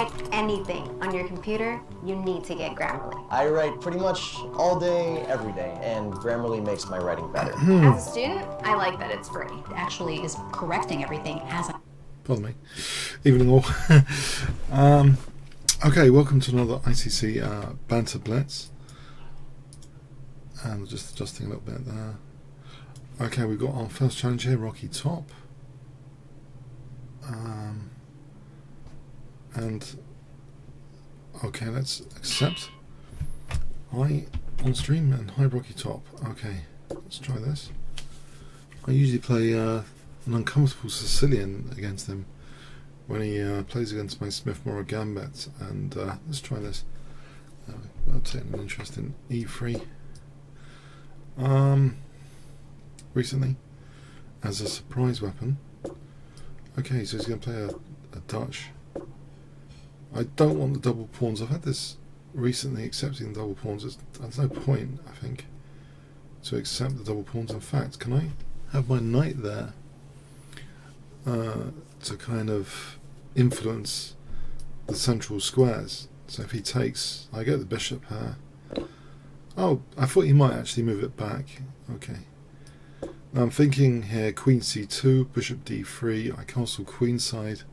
write anything on your computer, you need to get Grammarly. I write pretty much all day, every day, and Grammarly makes my writing better. As a student, I like that it's free. It actually is correcting everything as a... Pardon me. Evening all. Okay, welcome to another ICC Banter Blitz. And just adjusting a little bit there. Okay, we've got our first challenge here, Rocky Top. And okay, let's accept. Hi on stream and hi Rocky Top. Okay, let's try this. I usually play an uncomfortable Sicilian against him when he plays against my Smith-Morrow Gambit, and let's try this. I'll take an interest in E3 recently as a surprise weapon. Okay, so he's going to play a Dutch. I don't want the double pawns. I've had this recently, accepting the double pawns. There's no point, I think, to accept the double pawns. In fact, can I have my knight there to kind of influence the central squares? So if he takes, I get the bishop here. Oh, I thought he might actually move it back. Okay. Now I'm thinking here, queen c2, bishop d3, I castle queenside.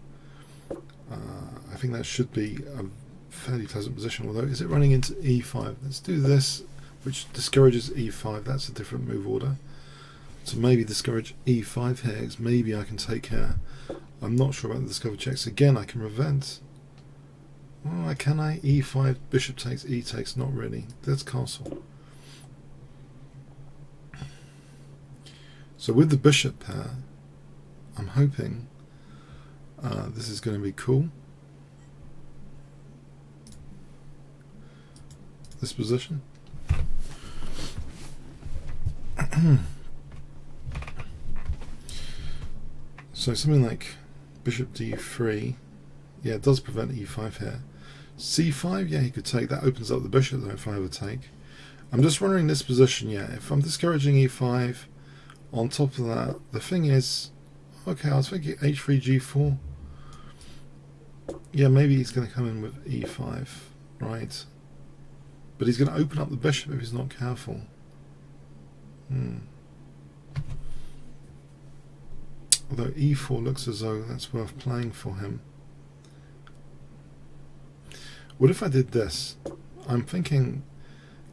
I think that should be a fairly pleasant position, although is it running into e5? Let's do this, which discourages e5. That's a different move order. So maybe discourage e5 here, because maybe I can take here. I'm not sure about the discover checks. Again, I can prevent. Oh, can I? e5, bishop takes, e takes, not really. Let's castle. So with the bishop pair, I'm hoping this is going to be cool. This position. So something like bishop d3, yeah, it does prevent e5 here. c5, yeah, he could take. That opens up the bishop though if I ever take. I'm just wondering this position, yeah, if I'm discouraging e5, on top of that, the thing is, okay, I was thinking h3, g4. Yeah, maybe he's going to come in with e5, right? But he's going to open up the bishop if he's not careful. Although e4 looks as though that's worth playing for him. What if I did this? I'm thinking,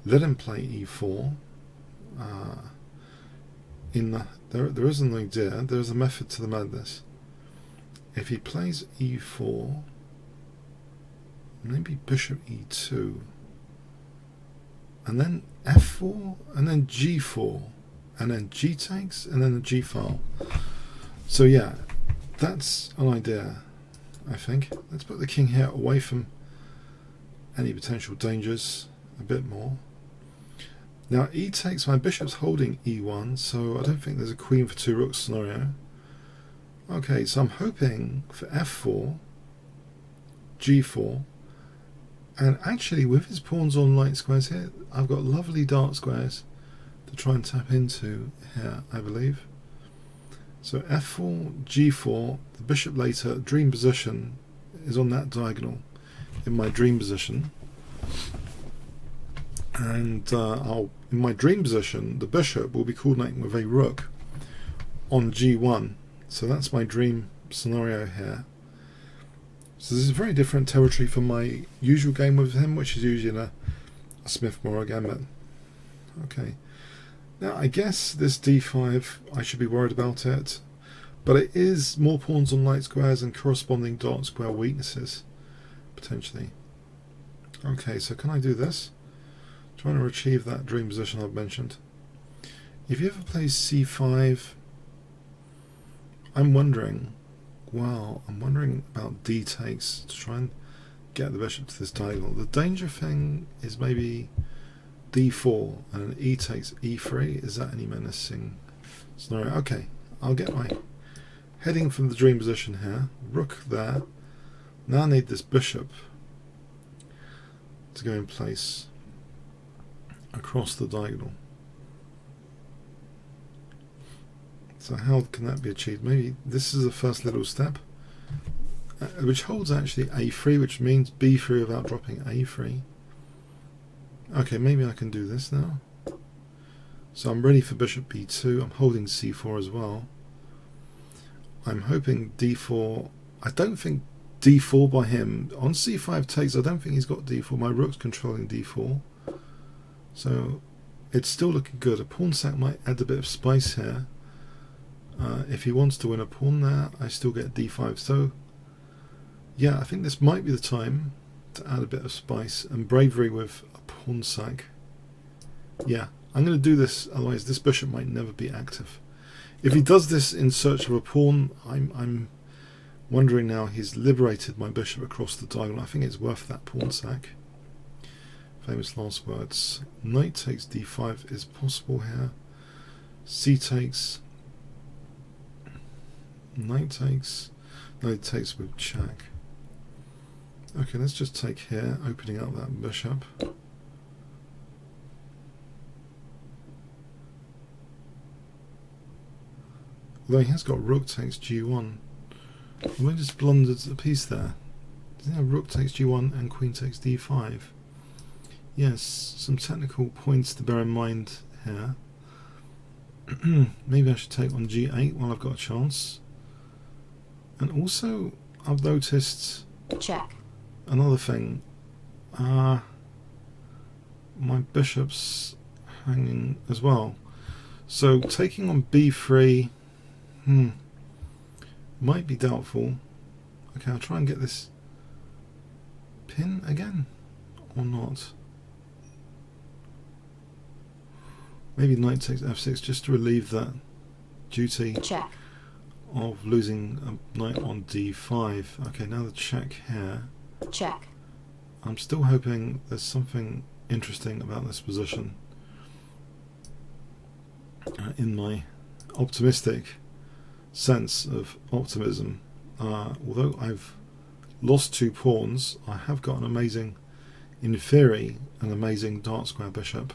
let him play e4. There is an idea, there's a method to the madness. If he plays e4, maybe bishop e2, and then f4, and then g4, and then g takes, and then the g file. So yeah, that's an idea, I think. Let's put the king here away from any potential dangers a bit more. Now e takes, my bishop's holding e1, so I don't think there's a queen for two rooks scenario. Okay, so I'm hoping for f4, g4, and actually with his pawns on light squares here, I've got lovely dark squares to try and tap into here, I believe. So f4, g4, the bishop later, dream position is on that diagonal in my dream position. And in my dream position, the bishop will be coordinating with a rook on g1. So that's my dream scenario here. So this is very different territory from my usual game with him, which is usually in a Smith-Morrow Gambit. Okay. Now I guess this d5, I should be worried about it. But it is more pawns on light squares and corresponding dark square weaknesses, potentially. Okay, so can I do this? Trying to achieve that dream position I've mentioned. If he ever plays c5, I'm wondering about d takes to try and get the bishop to this diagonal. The danger thing is maybe d4 and e takes e3. Is that any menacing scenario? Okay, I'll get my heading from the dream position here. Rook there. Now I need this bishop to go in place across the diagonal. So how can that be achieved? Maybe this is the first little step. which holds actually a3, which means b3 without dropping a3. Okay, maybe I can do this now. So I'm ready for bishop b2. I'm holding c4 as well. I'm hoping d4. I don't think d4 by him. On c5 takes, I don't think he's got d4. My rook's controlling d4. So it's still looking good. A pawn sack might add a bit of spice here. If he wants to win a pawn there, I still get d5. So yeah, I think this might be the time to add a bit of spice and bravery with a pawn sack. Yeah, I'm going to do this, otherwise this bishop might never be active. If he does this in search of a pawn, I'm wondering now he's liberated my bishop across the diagonal. I think it's worth that pawn sack. Famous last words. Knight takes d5 is possible here. C takes. Knight takes. Knight takes with check. Okay, let's just take here, opening up that bishop. Although he has got rook takes g1. I just blundered a piece there. Doesn't he have rook takes g1 and queen takes d5? Yes, some technical points to bear in mind here. Maybe I should take on g8 while I've got a chance. And also, I've noticed Check. another thing. My bishop's hanging as well. So taking on b3 might be doubtful. Okay, I'll try and get this pin again, or not. Maybe knight takes f6 just to relieve that duty Check. of losing a knight on d5. Okay, now the check here. Check. I'm still hoping there's something interesting about this position. In my optimistic sense of optimism, although I've lost 2 pawns, I have got an amazing, in theory, an amazing dark square bishop.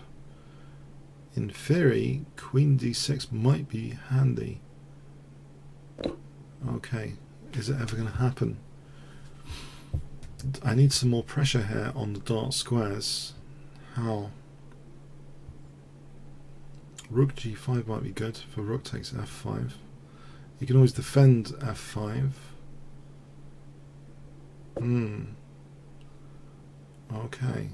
In theory, queen d6 might be handy. Okay, is it ever going to happen? I need some more pressure here on the dark squares. How? Rook g5 might be good for rook takes f5. You can always defend f5. Okay.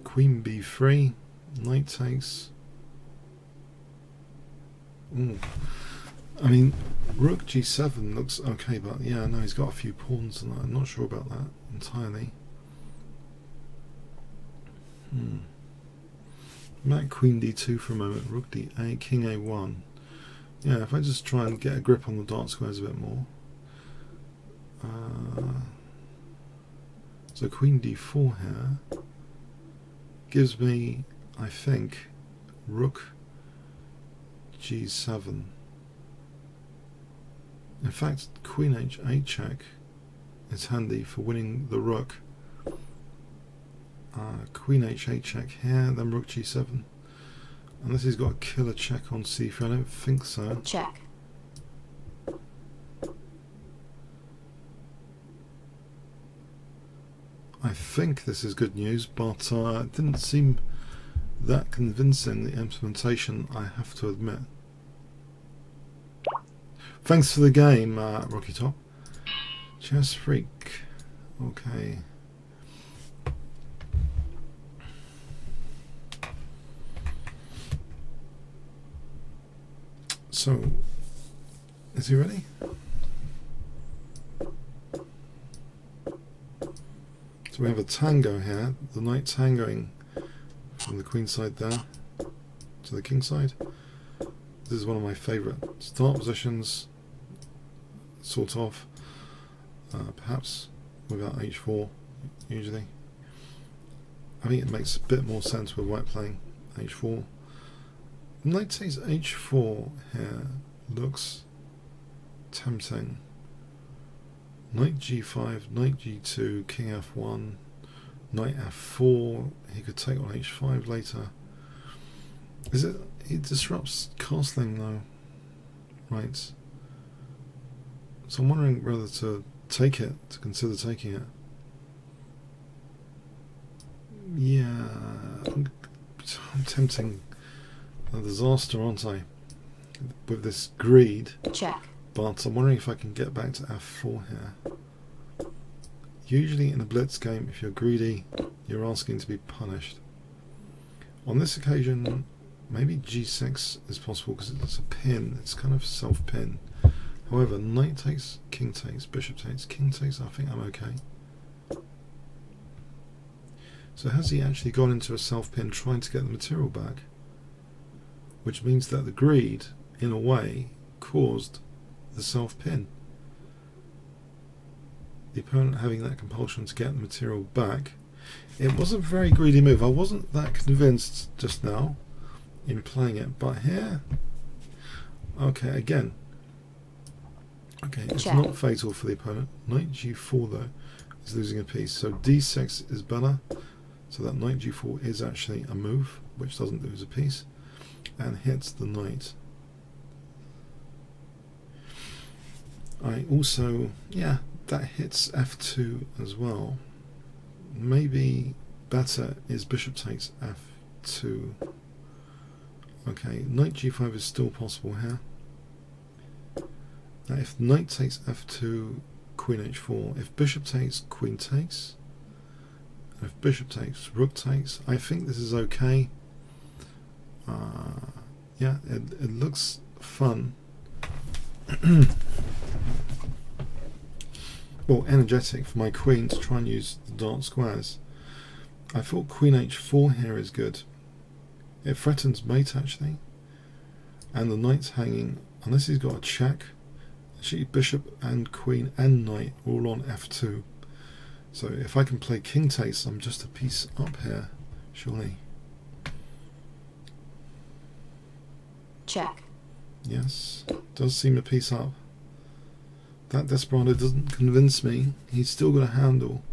Queen b3. Knight takes. I mean, rook g7 looks okay, but yeah, no, he's got a few pawns and I'm not sure about that entirely. Back queen d2 for a moment, rook d8, king a1. Yeah, if I just try and get a grip on the dark squares a bit more. So queen d4 here gives me, I think, rook g7. In fact, queen h8 check is handy for winning the rook. Queen h8 check here, then rook g7. Unless he's got a killer check on c3, I don't think so. Check. I think this is good news, but it didn't seem that convincing, the implementation, I have to admit. Thanks for the game, Rocky Top. Chess Freak. Okay. So, is he ready? So we have a tango here, the knight tangoing from the queen side there to the king side. This is one of my favourite start positions, sort of, perhaps without h4 usually. I think it makes a bit more sense with white playing h4. Knight takes h4 here looks tempting. Knight g5, knight g2, king f1, knight f4. He could take on h5 later. Is it? He disrupts castling though. Right. So I'm wondering whether to take it, to consider taking it. Yeah, I'm tempting a disaster, aren't I? With this greed. Check. But I'm wondering if I can get back to f4 here. Usually in a blitz game, if you're greedy, you're asking to be punished. On this occasion, maybe g6 is possible because it's a pin. It's kind of self-pin. However, knight takes, king takes, bishop takes, king takes. I think I'm okay. So has he actually gone into a self-pin trying to get the material back? Which means that the greed, in a way, caused the self-pin. The opponent having that compulsion to get the material back. It was a very greedy move. I wasn't that convinced just now in playing it, but here, okay, again, okay, it's Check. not fatal for the opponent. Knight g4 though is losing a piece, so d6 is better. So that knight g4 is actually a move which doesn't lose a piece and hits the knight. I also, yeah, that hits f2 as well. Maybe better is bishop takes f2. Okay, knight g5 is still possible here. Now if knight takes f2, queen h4, if bishop takes, queen takes, and if bishop takes, rook takes, I think this is okay. Yeah, it looks fun. Well, energetic for my queen to try and use the dark squares. I thought queen h4 here is good. It threatens mate actually, and the knight's hanging, unless he's got a check. Actually, bishop and queen and knight are all on f2. So if I can play king takes, I'm just a piece up here, surely. Check. Yes, does seem a piece up. That Desperado doesn't convince me. He's still going to handle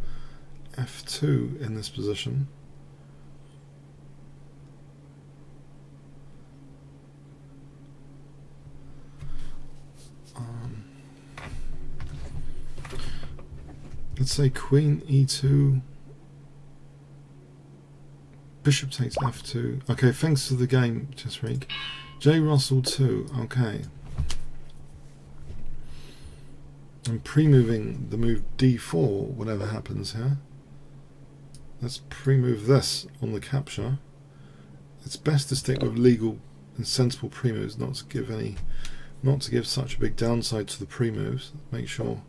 f2 in this position. Let's say queen e2, bishop takes f2. Okay, thanks for the game, Chessreek. J Russell 2, okay. I'm pre-moving the move d4, whatever happens here. Let's pre-move this on the capture. It's best to stick with legal and sensible pre-moves, not to give such a big downside to the pre-moves. Make sure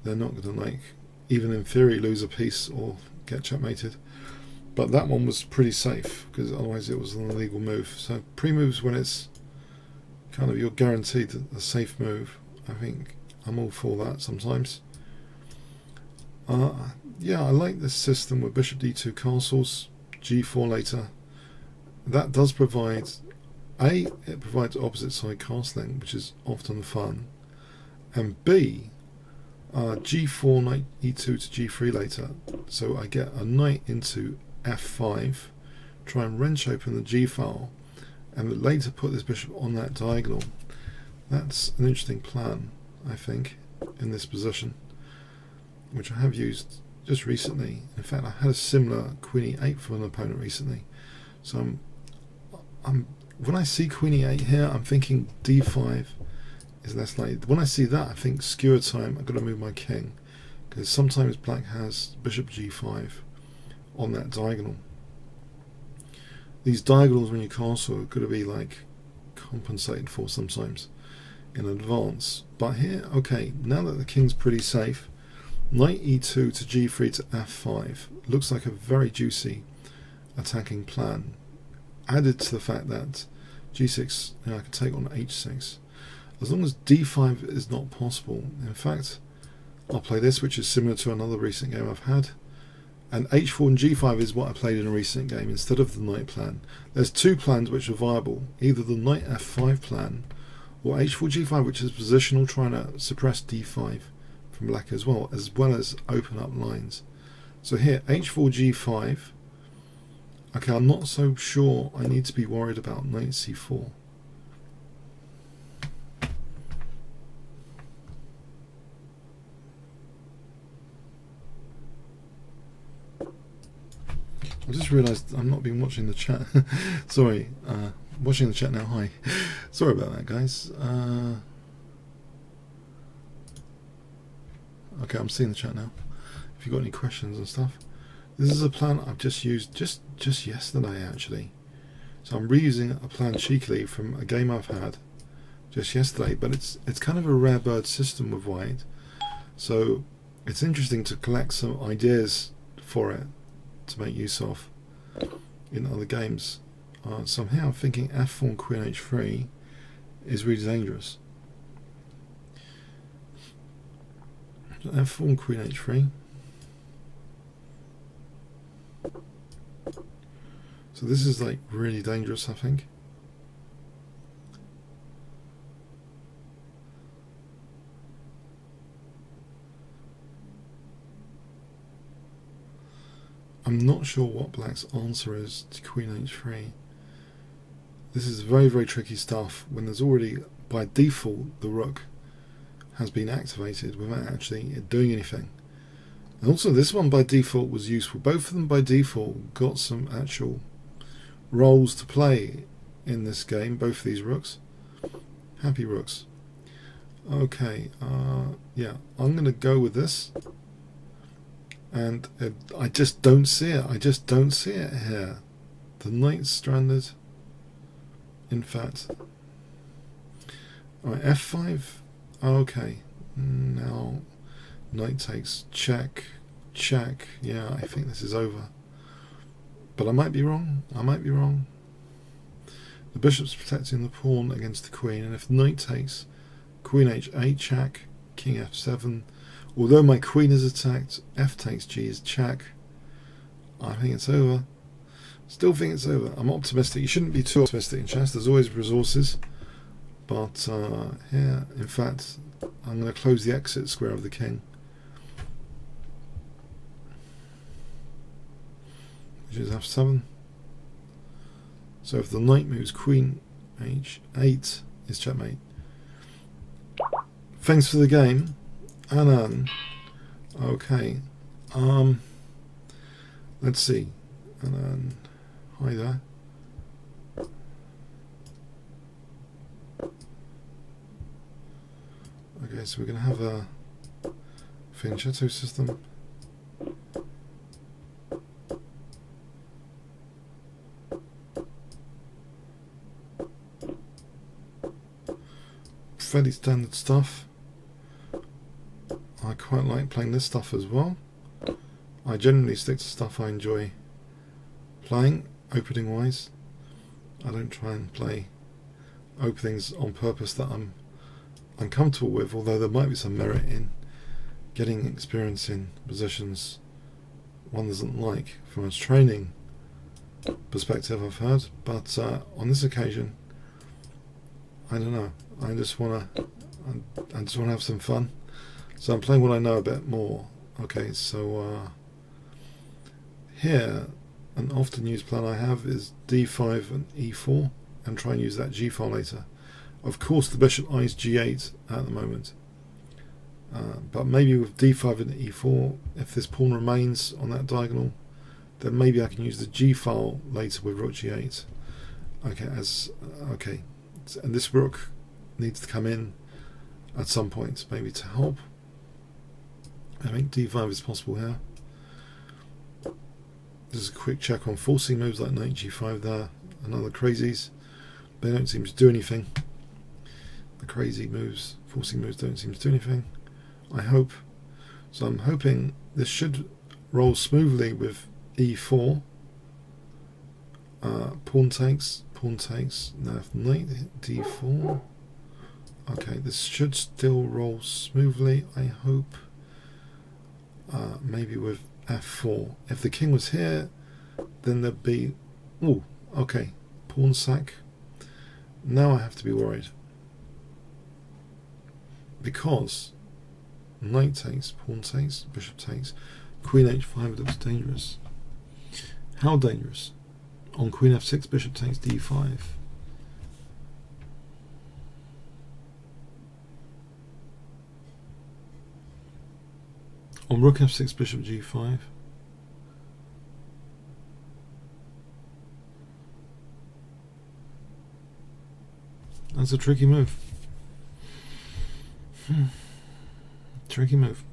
they're not going to, like, even in theory, lose a piece or get checkmated. But that one was pretty safe because otherwise it was an illegal move. So pre-moves when it's kind of you're guaranteed a safe move. I think I'm all for that sometimes. Yeah, I like this system with bishop d2 castles, g4 later. That does provide, it provides opposite side castling, which is often fun, and B, g4 knight e2 to g3 later, so I get a knight into f5, try and wrench open the g file, and later put this bishop on that diagonal. That's an interesting plan, I think, in this position, which I have used just recently. In fact, I had a similar queen e8 from an opponent recently. So when I see queen e8 here, I'm thinking d5 is less likely. When I see that, I think skewer time, I've got to move my king, because sometimes black has bishop g5 on that diagonal. These diagonals when you castle are going to be like compensated for sometimes in advance. But here, okay, now that the king's pretty safe, knight e2 to g3 to f5 looks like a very attacking plan, added to the fact that g6, I can take on h6. As long as d5 is not possible, in fact, I'll play this, which is similar to another recent game I've had, and h4 and g5 is what I played in a recent game instead of the knight plan. There's two plans which are viable, either the knight f5 plan or h4 g5, which is positional, trying to suppress d5 from black as well as open up lines. So here, h4 g5. Okay, I'm not so sure I need to be worried about knight c4. I just realised I'm not been watching the chat. Sorry, watching the chat now. Hi. Sorry about that, guys. Okay, I'm seeing the chat now. If you've got any questions and stuff. This is a plan I've just used just yesterday, actually. So I'm reusing a plan cheekily from a game I've had just yesterday, but it's kind of a rare bird system with white. So it's interesting to collect some ideas for it to make use of in other games. So here I'm thinking f4 and queen h3 is really dangerous. So f4 and queen h3. So this is like really dangerous, I think. I'm not sure what black's answer is to queen h3. This is very, very tricky stuff when there's already, by default, the rook has been activated without actually doing anything. And also this one by default was useful. Both of them by default got some actual roles to play in this game, both of these rooks. Happy rooks. Okay, yeah, I'm going to go with this. And I just don't see it. I just don't see it here. The knight's stranded. In fact. Alright, f5. Okay. Now, knight takes check. Check. Yeah, I think this is over. But I might be wrong. I might be wrong. The bishop's protecting the pawn against the queen. And if knight takes, queen h8 check. King f7. Although my queen is attacked, f takes g is check. I think it's over. Still think it's over. I'm optimistic. You shouldn't be too optimistic in chess. There's always resources. But here, in fact, I'm going to close the exit square of the king. Which is f7. So if the knight moves, queen h8 is checkmate. Thanks for the game. Anand. Okay. Let's see. Anand. Hi there. Okay, so we're going to have a fianchetto system. Fairly standard stuff. I quite like playing this stuff as well. I generally stick to stuff I enjoy playing, opening wise. I don't try and play openings on purpose that I'm uncomfortable with, although there might be some merit in getting experience in positions one doesn't like from a training perspective, I've heard. But on this occasion, I don't know. I just want to have some fun. So I'm playing what I know a bit more. Okay, so here, an often used plan I have is d5 and e4, and try and use that g file later. Of course, the bishop eyes g8 at the moment, but maybe with d5 and e4, if this pawn remains on that diagonal, then maybe I can use the g file later with rook g8. Okay, okay, and this rook needs to come in at some point, maybe to help. I think d5 is possible here. This is a quick check on forcing moves like knight g5 there, and other crazies. They don't seem to do anything. The crazy moves, forcing moves don't seem to do anything, I hope. So I'm hoping this should roll smoothly with e4. Pawn takes. Now if knight d4. Okay, this should still roll smoothly, I hope. Maybe with f4. If the king was here, then there'd be... Ooh, okay. Pawn sack. Now I have to be worried. Because knight takes, pawn takes, bishop takes, queen h5 looks dangerous. How dangerous? On queen f6, bishop takes d5. On rook f6, bishop g5. That's a tricky move. Tricky move.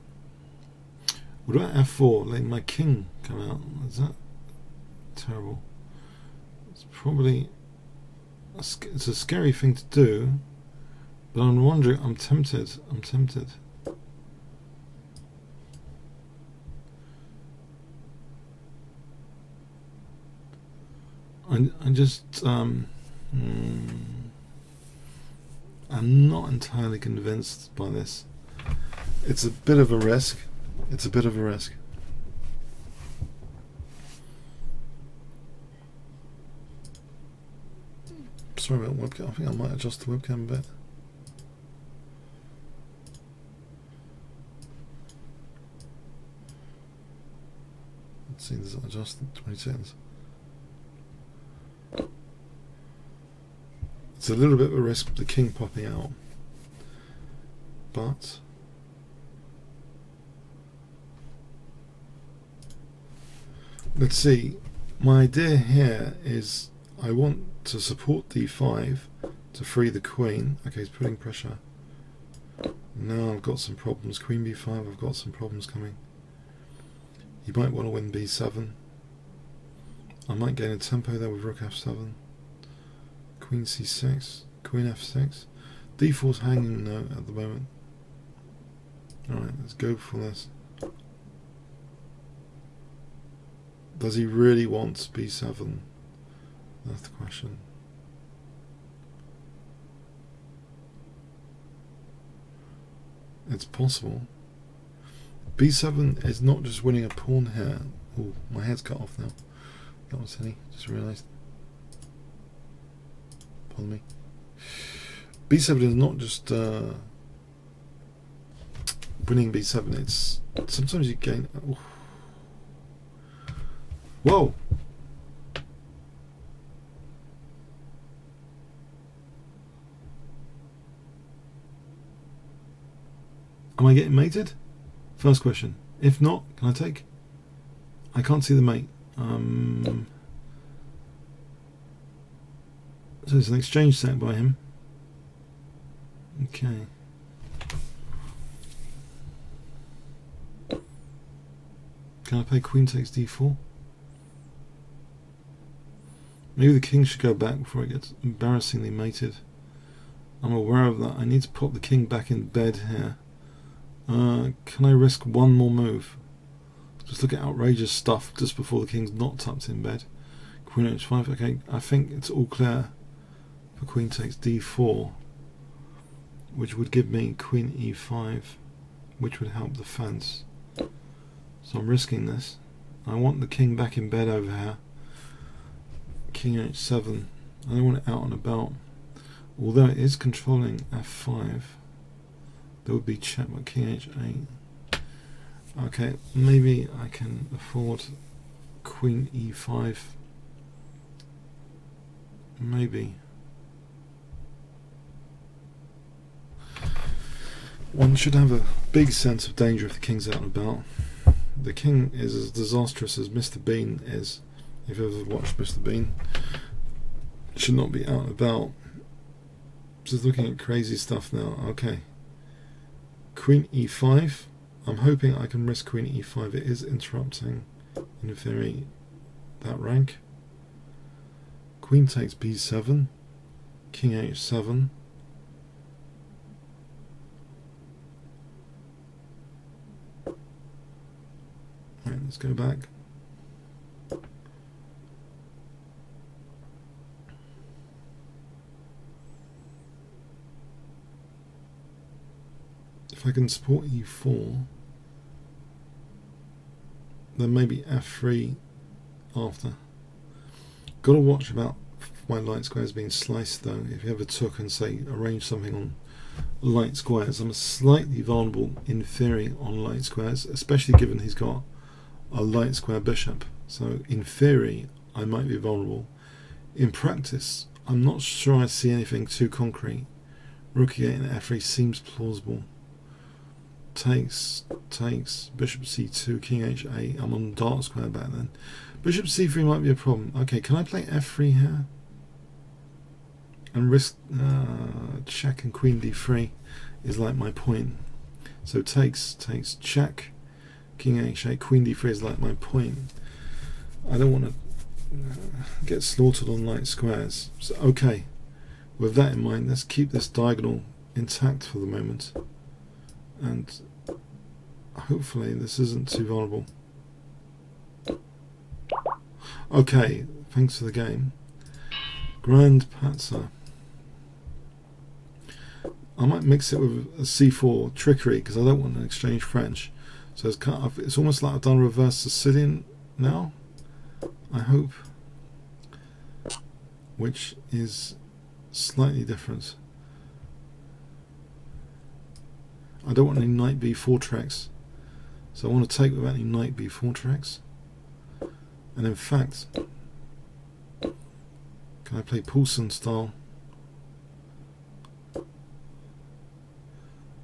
What about f4? Letting my king come out. Is that terrible? It's probably... It's a scary thing to do. But I'm wondering... I'm tempted. I just... I'm not entirely convinced by this. It's a bit of a risk. Sorry about webcam. I think I might adjust the webcam a bit. Let's see, does it adjust in 20 seconds? It's a little bit of a risk with the king popping out, but let's see. My idea here is I want to support d5 to free the queen. Okay, he's putting pressure. Now I've got some problems. Queen b5, I've got some problems coming. He might want to win b7. I might gain a tempo there with rook f7. Queen c6, queen f6. d4's hanging now at the moment. Alright, let's go for this. Does he really want b7? That's the question. It's possible. b7 is not just winning a pawn here. Oh, my head's cut off now. That was silly, just realised. Pardon me. b7 is not just winning b7, it's sometimes you gain... Oh. Whoa! Am I getting mated? First question. If not, can I take? I can't see the mate. So it's an exchange set by him. Okay. Can I play queen takes d4? Maybe the king should go back before it gets embarrassingly mated. I'm aware of that. I need to pop the king back in bed here. Can I risk one more move? Just look at outrageous stuff just before the king's not tucked in bed. Queen h5. Okay, I think it's all clear for queen takes d4, which would give me queen e5, which would help the fence. So I'm risking this. I want the king back in bed over here. King h7. I don't want it out and about. Although it is controlling f5, there would be check by king h8. Okay, maybe I can afford queen e5. Maybe. One should have a big sense of danger if the king's out and about. The king is as disastrous as Mr. Bean is. If you've ever watched Mr. Bean, should not be out and about. Just looking at crazy stuff now. Okay. Queen e5. I'm hoping I can risk queen e5. It is interrupting, in theory, that rank. Queen takes b7. King h7. Right, let's go back. If I can support e4, then maybe f3 after. Got to watch about my light squares being sliced though. If you ever took and say arrange something on light squares, I'm slightly vulnerable in theory on light squares, especially given he's got a light square bishop. So in theory I might be vulnerable. In practice I'm not sure I see anything too concrete. Rook e8 and f3 seems plausible. Takes, bishop c2, king h8. I'm on dark square back then. Bishop c3 might be a problem. Okay, can I play f3 here? and risk check, and queen d3 is like my point. So takes check, king h8, queen d3 is like my point. I don't want to get slaughtered on light squares. So okay, with that in mind, let's keep this diagonal intact for the moment, and hopefully this isn't too vulnerable. Okay, thanks for the game. Grand Patzer. I might mix it with a c4 trickery because I don't want to exchange French. So it's almost like I've done reverse Sicilian now, I hope, which is slightly different. I don't want any knight b4 tricks, so I want to take without any knight b4 tricks. And in fact, can I play Poulsen style?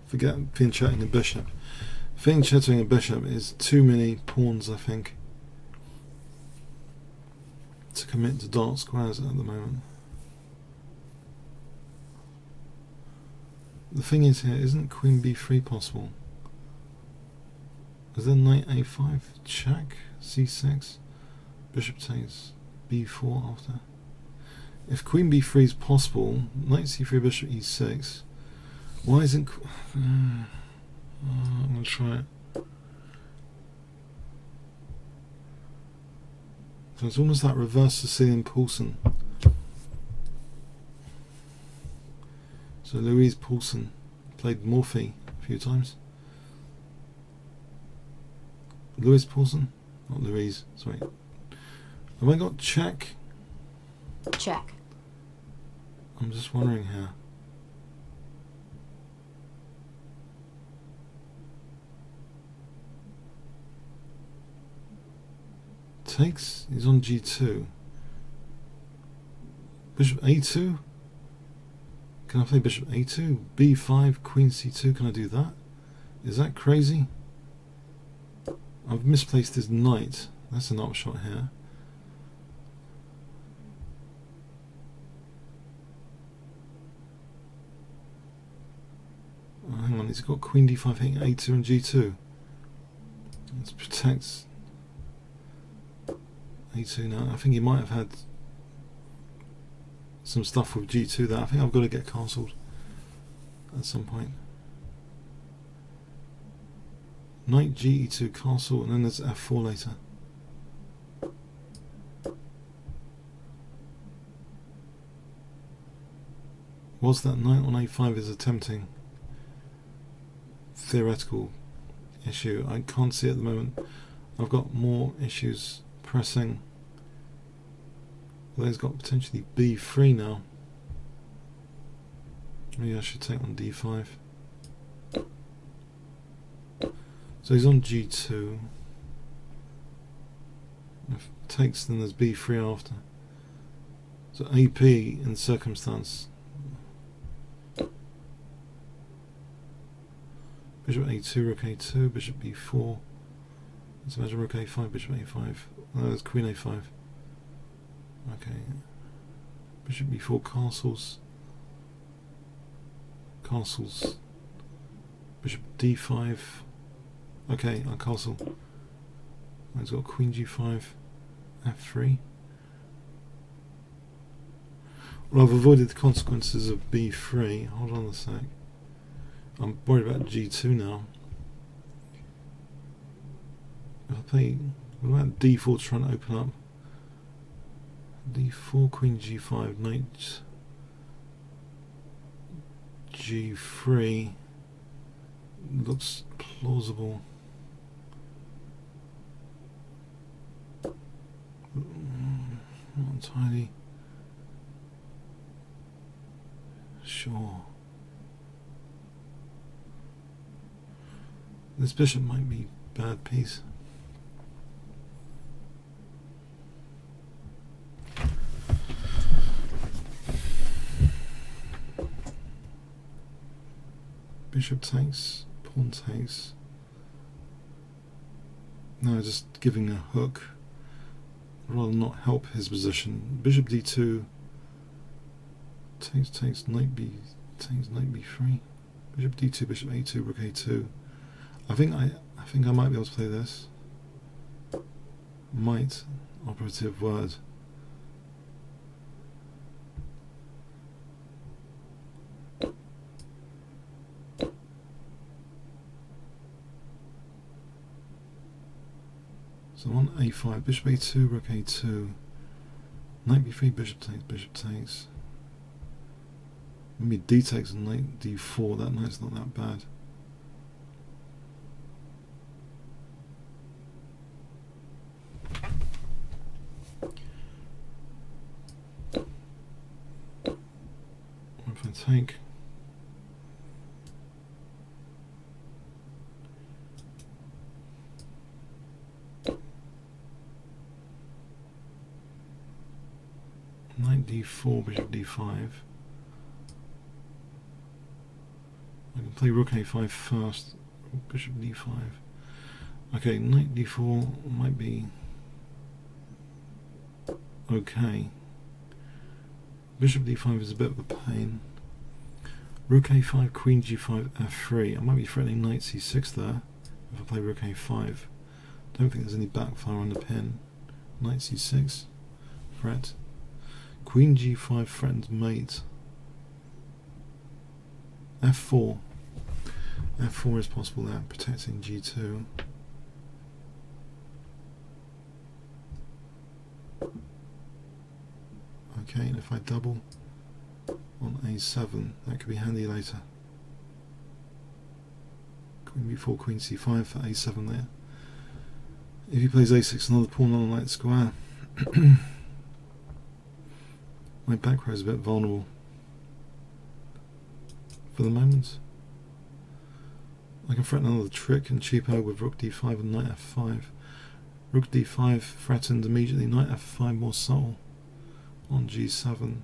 Forget fianchetting a bishop. Fianchetting a bishop is too many pawns, I think, to commit to dark squares at the moment. The thing is here, isn't queen b3 possible? Is there knight a5, check, c6, bishop takes b4 after? If queen b3 is possible, knight c3, bishop e6. Why isn't... I'm going to try it. So it's almost like reverse Sicilian Poulsen. So Louise Poulsen played Morphy a few times. Louise Poulsen? Not Louise, sorry. Have I got check? Check. I'm just wondering here. Takes, he's on g2. Bishop a2? Can I play bishop a2? b5, queen c2, can I do that? Is that crazy? I've misplaced his knight. That's an upshot here. Oh, hang on, he's got queen d5 hitting a2 and g2. Let's protect a2 now. I think he might have had some stuff with g2 that I think I've got to get castled at some point. Knight ge2 castle, and then there's f4 later. Was that knight on a5 is a tempting theoretical issue? I can't see at the moment. I've got more issues pressing. Well, he's got potentially b3 now. Maybe I should take on d5. So he's on g2. If it takes, then there's b3 after. So AP in circumstance. Bishop a2, rook a2, bishop b4. Let's imagine rook a5, bishop a5. No, there's queen a5. Okay. Bishop b4 castles. Castles. Bishop d5. Okay, I'll castle. He's got queen g5, f3. Well, I've avoided the consequences of b3. Hold on a sec. I'm worried about g2 now. If I play, what about d4 to try and open up? d4, queen g5, knight g3 looks plausible. Not entirely sure. This bishop might be bad piece. Bishop takes, pawn takes. No, just giving a hook. Rather not help his position. Bishop d2. Takes knight b3. Bishop d2, bishop a2, rook a2. I think I might be able to play this. Might, operative word. So on a5, bishop a2, rook a2, knight b3, bishop takes. Maybe d takes and knight d4, that knight's not that bad. What if I take? Knight d4, bishop d5. I can play rook a5 first, bishop d5. Okay, knight d4 might be okay. Bishop d5 is a bit of a pain. Rook a5, queen g5, f3. I might be threatening knight c6 there if I play rook a5. Don't think there's any backfire on the pin. Knight c6, threat. Queen g5 threatens mate. f4. f4 is possible there, protecting g2. Okay, and if I double on a7, that could be handy later. Queen b4, queen c5 for a7 there. If he plays a6, another pawn on a light square. My back row is a bit vulnerable for the moment. I can threaten another trick and cheapo with rook d5 and knight f5. Rook d5 threatened immediately, knight f5 more subtle on g7.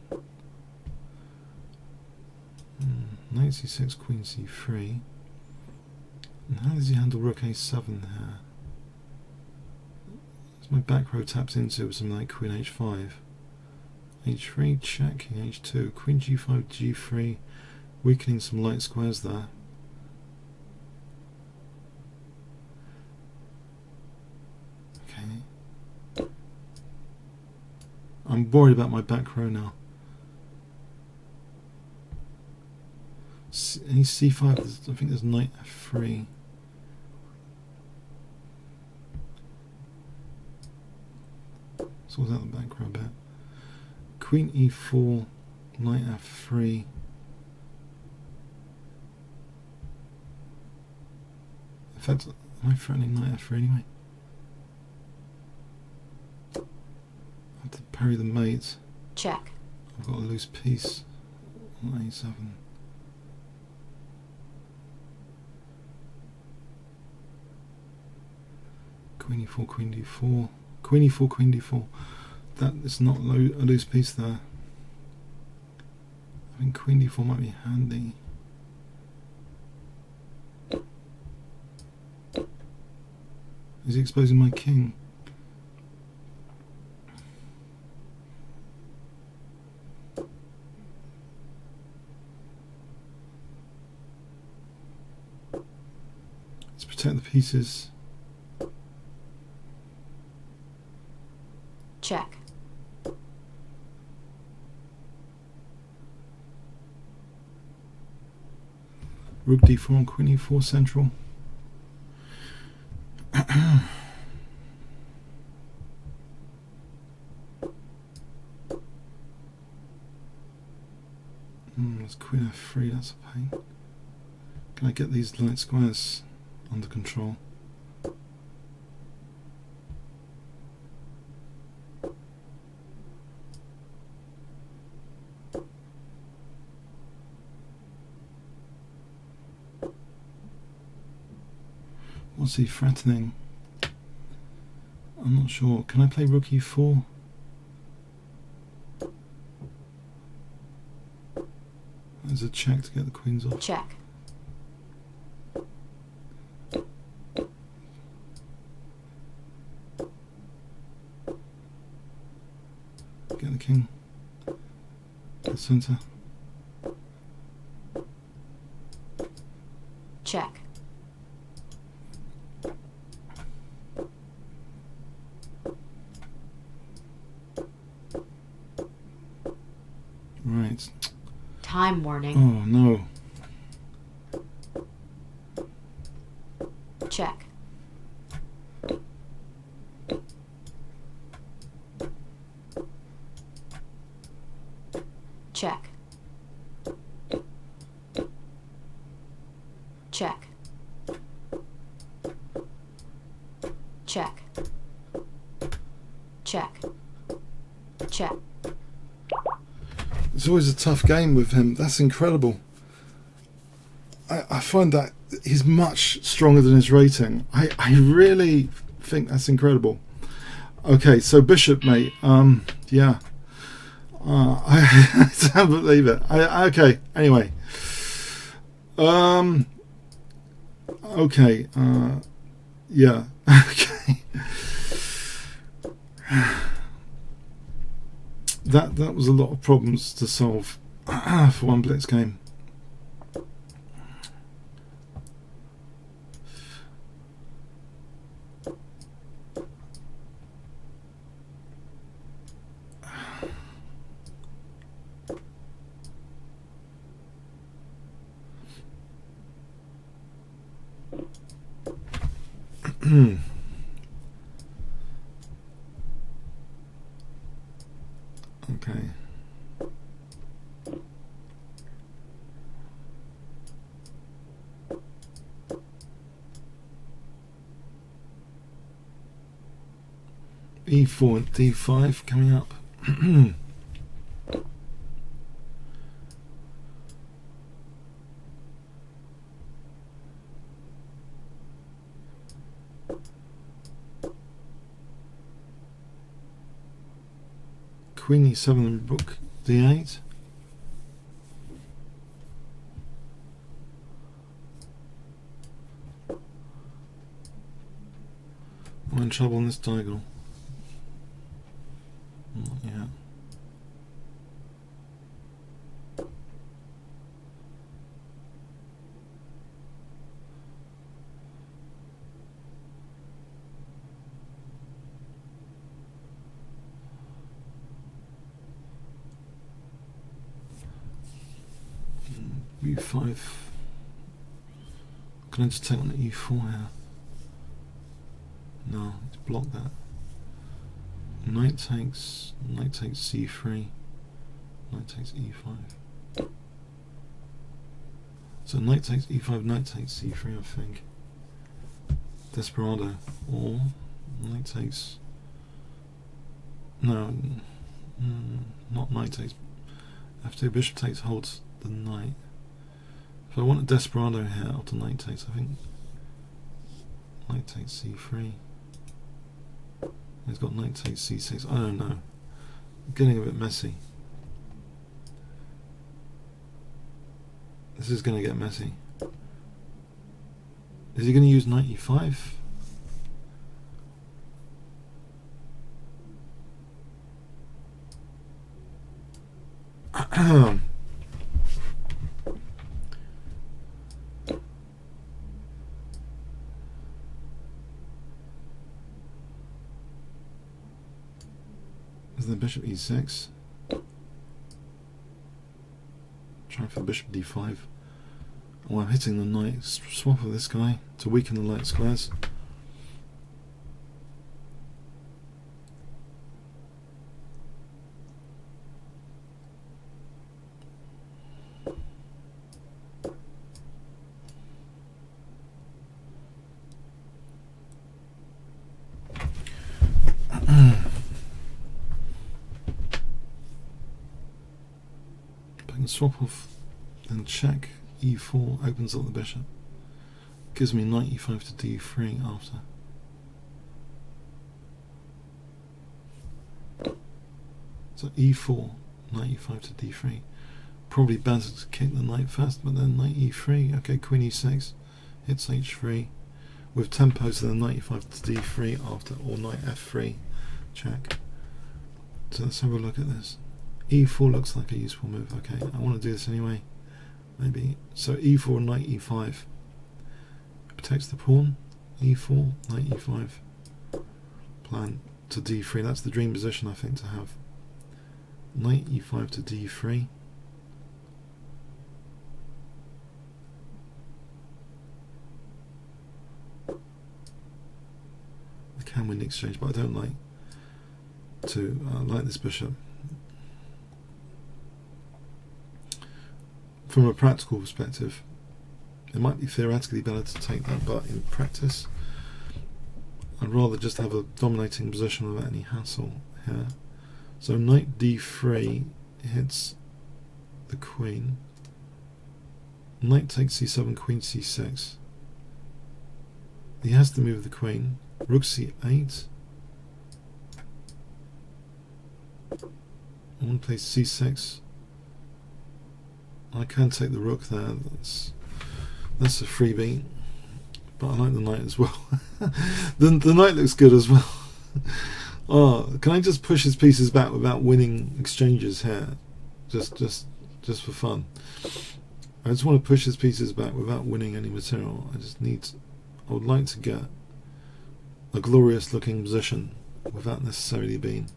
Knight c6, queen c3. And how does he handle rook a7 here? As my back row taps into with something like queen h5. h3, check, king h2, queen g5, g3, weakening some light squares there. Okay. I'm worried about my back row now. Any c5, I think there's knight f3. Sort out the back row a bit. Queen e4, knight f3. In fact, am I threatening knight f3 anyway? I have to parry the mate. Check. I've got a loose piece on a7. Queen e4, queen d4. Queen e4, queen d4. That is not a loose piece there. I think queen d4 might be handy. Is he exposing my king? Let's protect the pieces. Check. Rook d4 and queen e4 central. There's queen f3, that's a pain. Can I get these light squares under control? What's he threatening? I'm not sure. Can I play rook e4? There's a check to get the queens off. Check. Get the king. The centre. Check. Right. Time warning. Oh no. Check. Check. Check. Check. Check. Check. It's always a tough game with him. That's incredible. I find that he's much stronger than his rating. I really think that's incredible. Okay, so bishop, mate. Yeah. I can't believe it. Okay, anyway. Okay. Yeah. Okay. That was a lot of problems to solve for one Blitz game. Okay. E4 and D5 coming up. Queen E7 and Rook D8. I'm in trouble on this diagonal. Not yet. E5. Can I just take on the E4 here? No, let's block that. Knight takes C3. Knight takes E5. So knight takes E5, knight takes C3, I think. Desperado. Or knight takes. No, not knight takes. F2, bishop takes, holds the knight. If I want a desperado here after knight takes, I think knight takes C3. He's got knight takes C6. I don't know. Getting a bit messy. This is going to get messy. Is he going to use knight E5? Is the bishop E6? Trying for bishop D5. Oh, I'm hitting the knight. Swap with this guy to weaken the light squares. Swap off and check E4 opens up the bishop. Gives me knight E5 to D3 after. So E4, knight E5 to D3. Probably better to kick the knight first, but then knight E3. Okay, queen E6 hits H3 with tempo to the knight E5 to D3 after, or knight F3. Check. So let's have a look at this. E4 looks like a useful move. Okay, I want to do this anyway. Maybe. So E4, knight E5. takes the pawn, e4, knight e5, plan to d3. That's the dream position, I think, to have. Knight e5 to d3. I can win the exchange, but I don't like to like this bishop. From a practical perspective, it might be theoretically better to take that, but in practice, I'd rather just have a dominating position without any hassle here. So knight d3 hits the queen. Knight takes c7, queen c6. He has to move the queen. Rook c8. I want to play c6. I can take the rook there. That's a freebie, but I like the knight as well. the knight looks good as well. Oh, can I just push his pieces back without winning exchanges here? Just for fun. I just want to push his pieces back without winning any material. I would like to get a glorious looking position without necessarily being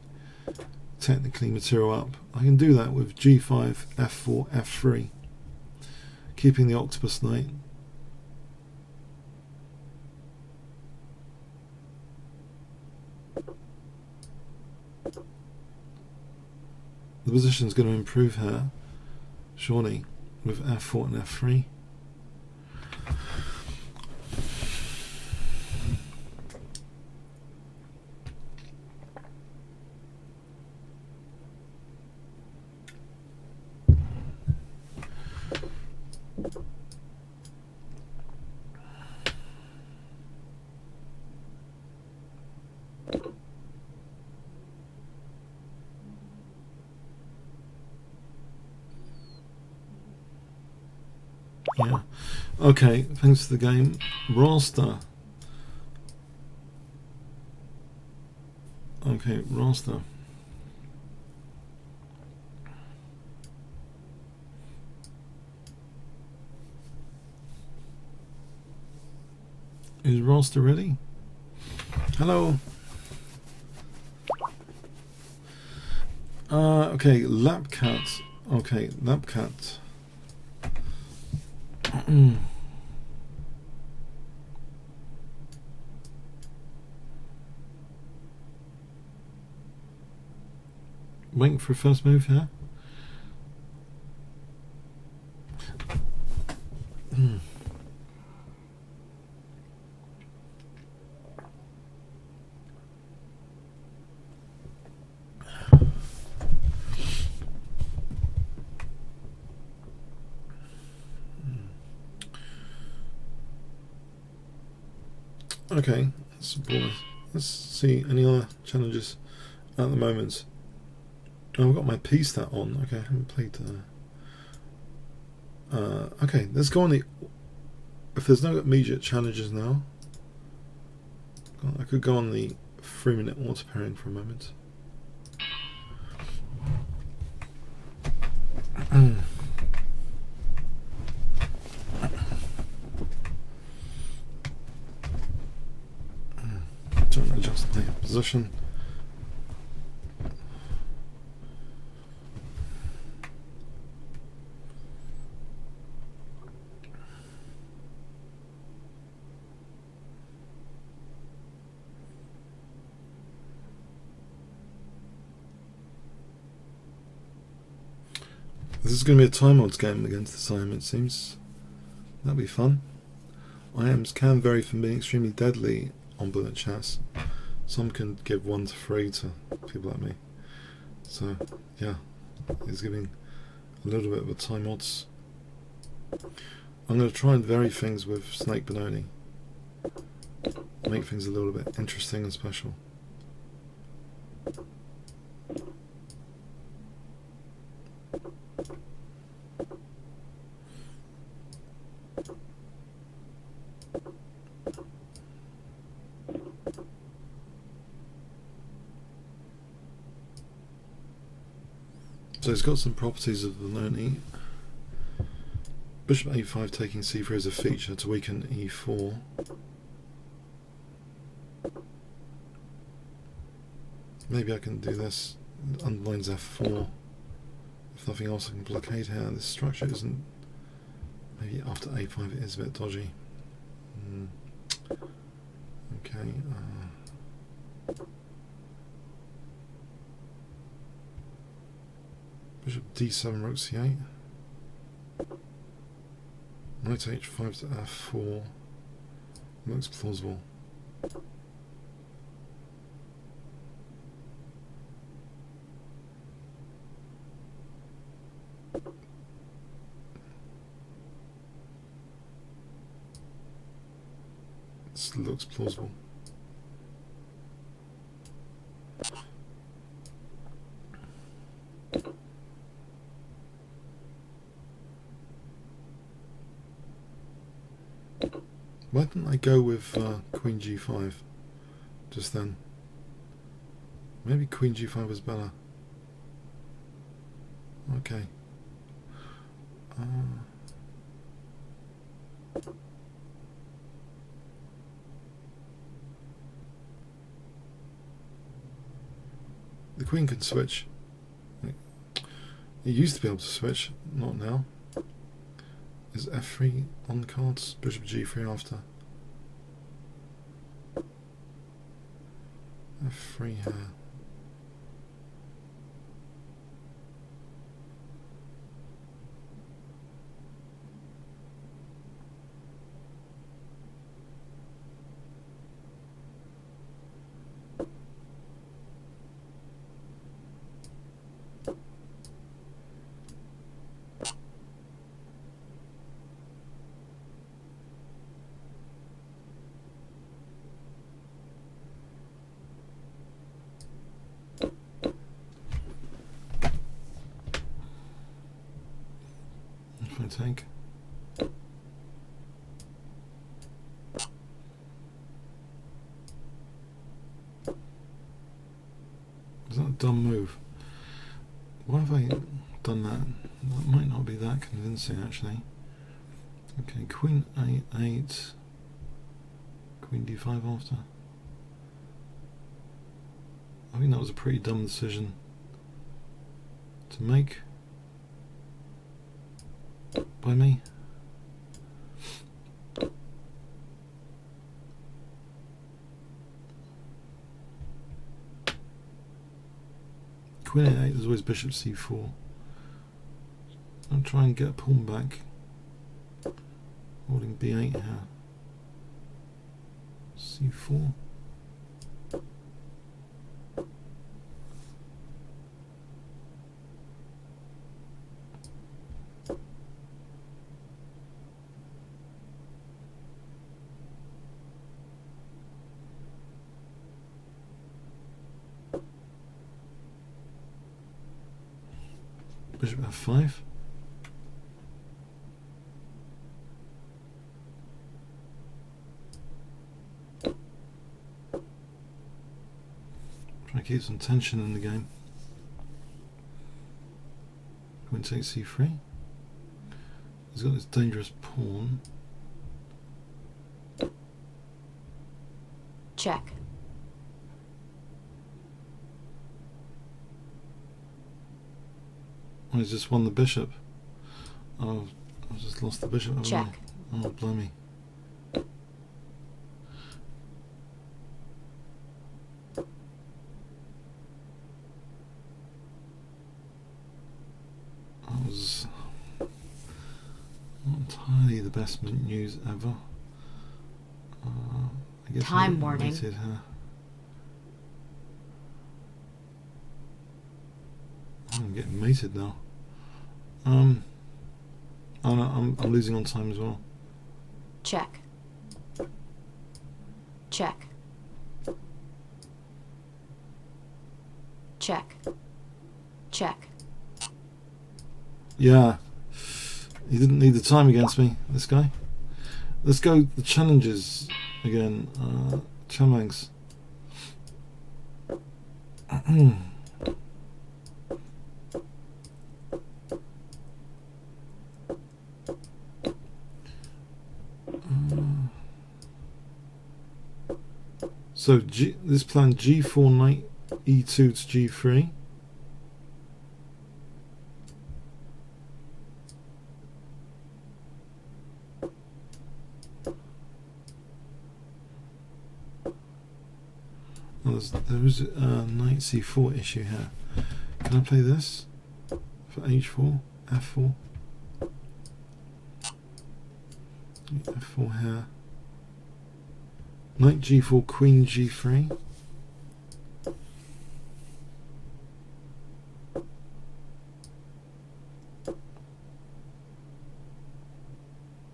technically material up. I can do that with g5, f4, f3, keeping the octopus knight. The position is going to improve here, surely, with f4 and f3. Yeah. Okay, thanks for the game. Roster. Okay, roster. Is roster ready? Hello. Okay, Lapcat. Okay, Lapcat. Waiting for a first move here. Okay, let's see any other challenges at the moment. Oh, I've got my P stat on. Okay, I haven't played. Okay, let's go on the. If there's no immediate challenges now, I could go on the 3-minute auto pairing for a moment. Trying to adjust my position. This is going to be a time odds game against the Siam, it seems. That'll be fun. IAMs can vary from being extremely deadly on bullet chess. Some can give 1 to 3 to people like me. So, yeah, it's giving a little bit of a time odds. I'm going to try and vary things with Snake Benoni. Make things a little bit interesting and special. So it's got some properties of Benoni, bishop a5 taking c3 as a feature to weaken e4. Maybe I can do this, underlines f4. If nothing else I can blockade here. This structure isn't, maybe after a5 it is a bit dodgy. Okay. Bishop d7, rook c8. Knight h5 to f4. Looks plausible. This looks plausible. Why didn't I go with Queen g5 just then? Maybe Queen g5 was better. Okay. The Queen can switch. It used to be able to switch, not now. Is f3 on the cards? Bishop g3 after. f3 here. Take. Is that a dumb move? Why have I done that? That might not be that convincing actually. Okay, Queen a8, Queen d5 after. I think that was a pretty dumb decision to make by me. Queen a8, there's always bishop c4. I'll try and get a pawn back. Holding b8 here. c4. Bishop f5. Try to keep some tension in the game. Queen takes c3. He's got this dangerous pawn. Check. Oh, he's just won the bishop. Oh, I've just lost the bishop. Haven't Check. I? Oh, blimey. That was not entirely the best news ever. I guess Time warning. I'm getting mated now. Oh no, I'm losing on time as well. Check. Check. Check. Check. Yeah, he didn't need the time against me, this guy. Let's go the challenges again. Chamangs. So this plan g4 knight e2 to g3. Well, there is a knight c4 issue here. Can I play this for h4, f4, f4 here, knight g4, queen g3.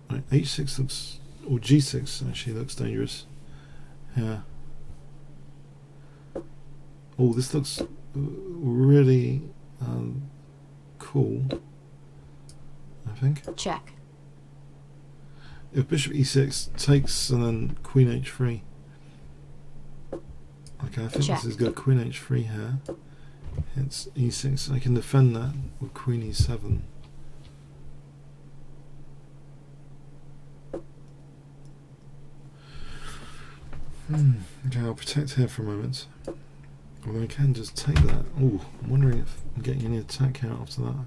Right, h6 looks, or g6 actually looks dangerous here. Oh, this looks really cool, I think. Check. If bishop e6 takes and then queen h3. Okay, I think Check. this is good. Queen h3 here. It's e6. I can defend that with queen e7. Okay, I'll protect here for a moment. Although I can just take that. Oh, I'm wondering if I'm getting any attack out after that.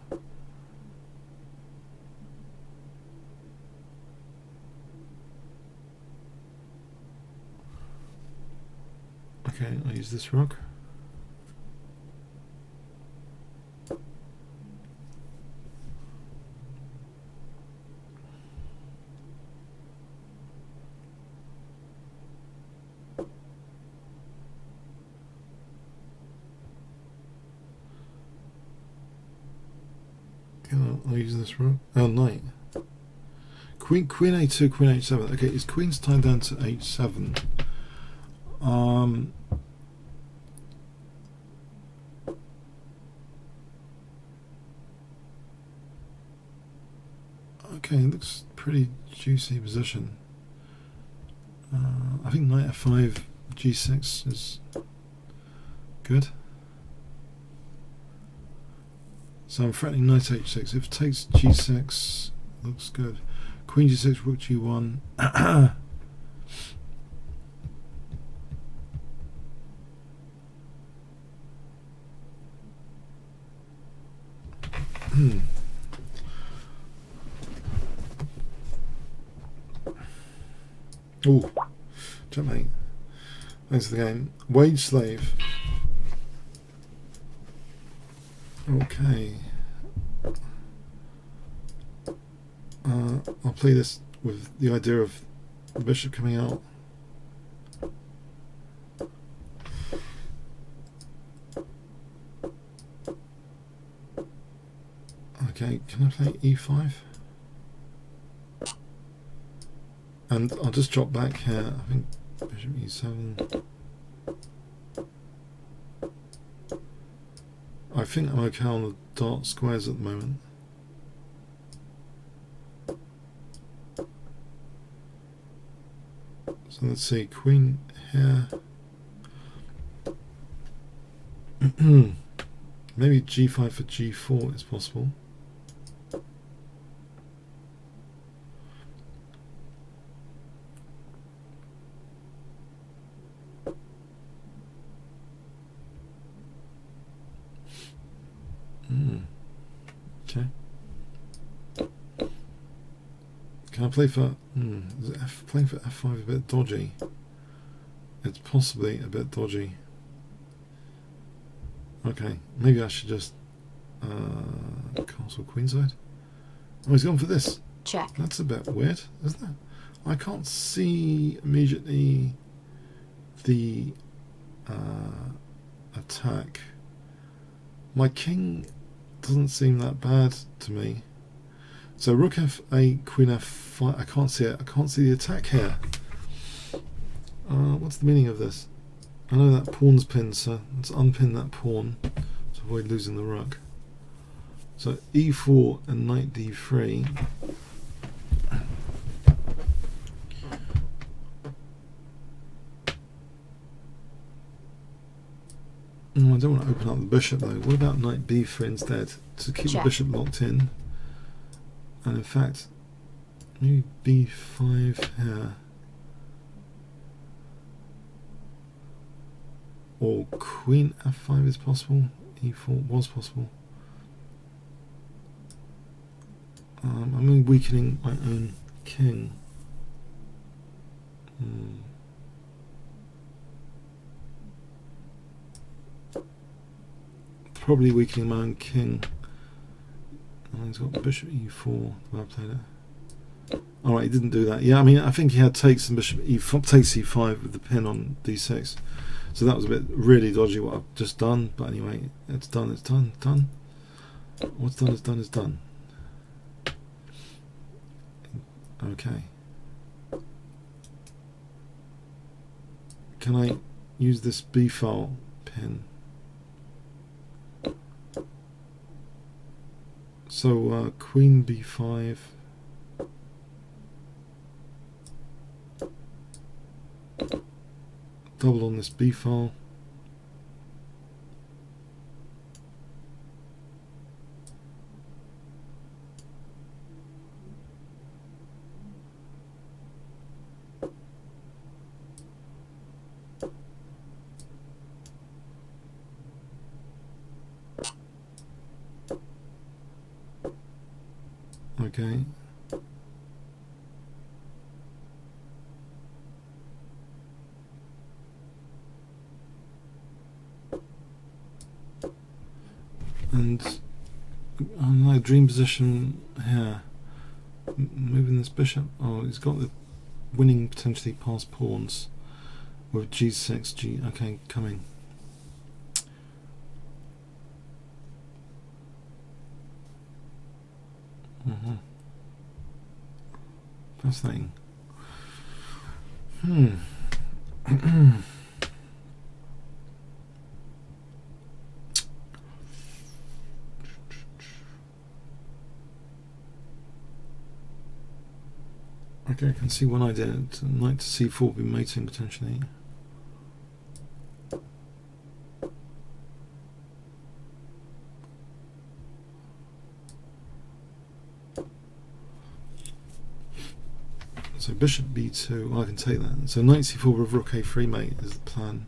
Okay, I'll use this rook. I'll use this rook. Oh, knight. Queen a2, queen h7. Okay, his queen's tied down to h7. Okay, it looks pretty juicy position. I think knight f5, g6 is good. So I'm threatening knight h6. If it takes g6, looks good. Queen g6, rook g1. Oh, checkmate. Thanks for the game. Wage slave. Okay. I'll play this with the idea of the bishop coming out. Okay, can I play e5? And I'll just drop back here. I think bishop e7. I think I'm okay on the dark squares at the moment. So let's see, queen here. Maybe g5 for g4 is possible. Okay. Can I play for? Is playing for f5 a bit dodgy? It's possibly a bit dodgy. Okay, maybe I should just castle queenside. Oh, he's gone for this. Check. That's a bit weird, isn't it? I can't see immediately the attack. My king doesn't seem that bad to me. So rook f8, queen f5. I can't see it. I can't see the attack here. What's the meaning of this? I know that pawn's pinned, so let's unpin that pawn to avoid losing the rook. So e4 and knight d3. I don't want to open up the bishop though. What about knight b3 instead to keep the bishop locked in? And in fact, maybe b5 here. or queen f5 is possible. E4 was possible. I'm weakening my own king. Probably weakening my own king. Oh, he's got bishop e4. The way I played it. Alright, he didn't do that. Yeah, I mean, I think he had takes and bishop e4, takes e5 with the pin on d6. So that was a bit really dodgy what I've just done. But anyway, it's done, it's done, done. What's done is done is done. Okay. Can I use this b file pin? So queen b5. Double on this b file. Okay. And I'm like dream position here. Moving this bishop. Oh, he's got the winning potentially past pawns with g6, g. Okay, coming. Fascinating. Okay, I can see one idea. Knight to c4 would be mating potentially. So bishop b2, well, I can take that. So knight c4 with rook a3 mate is the plan,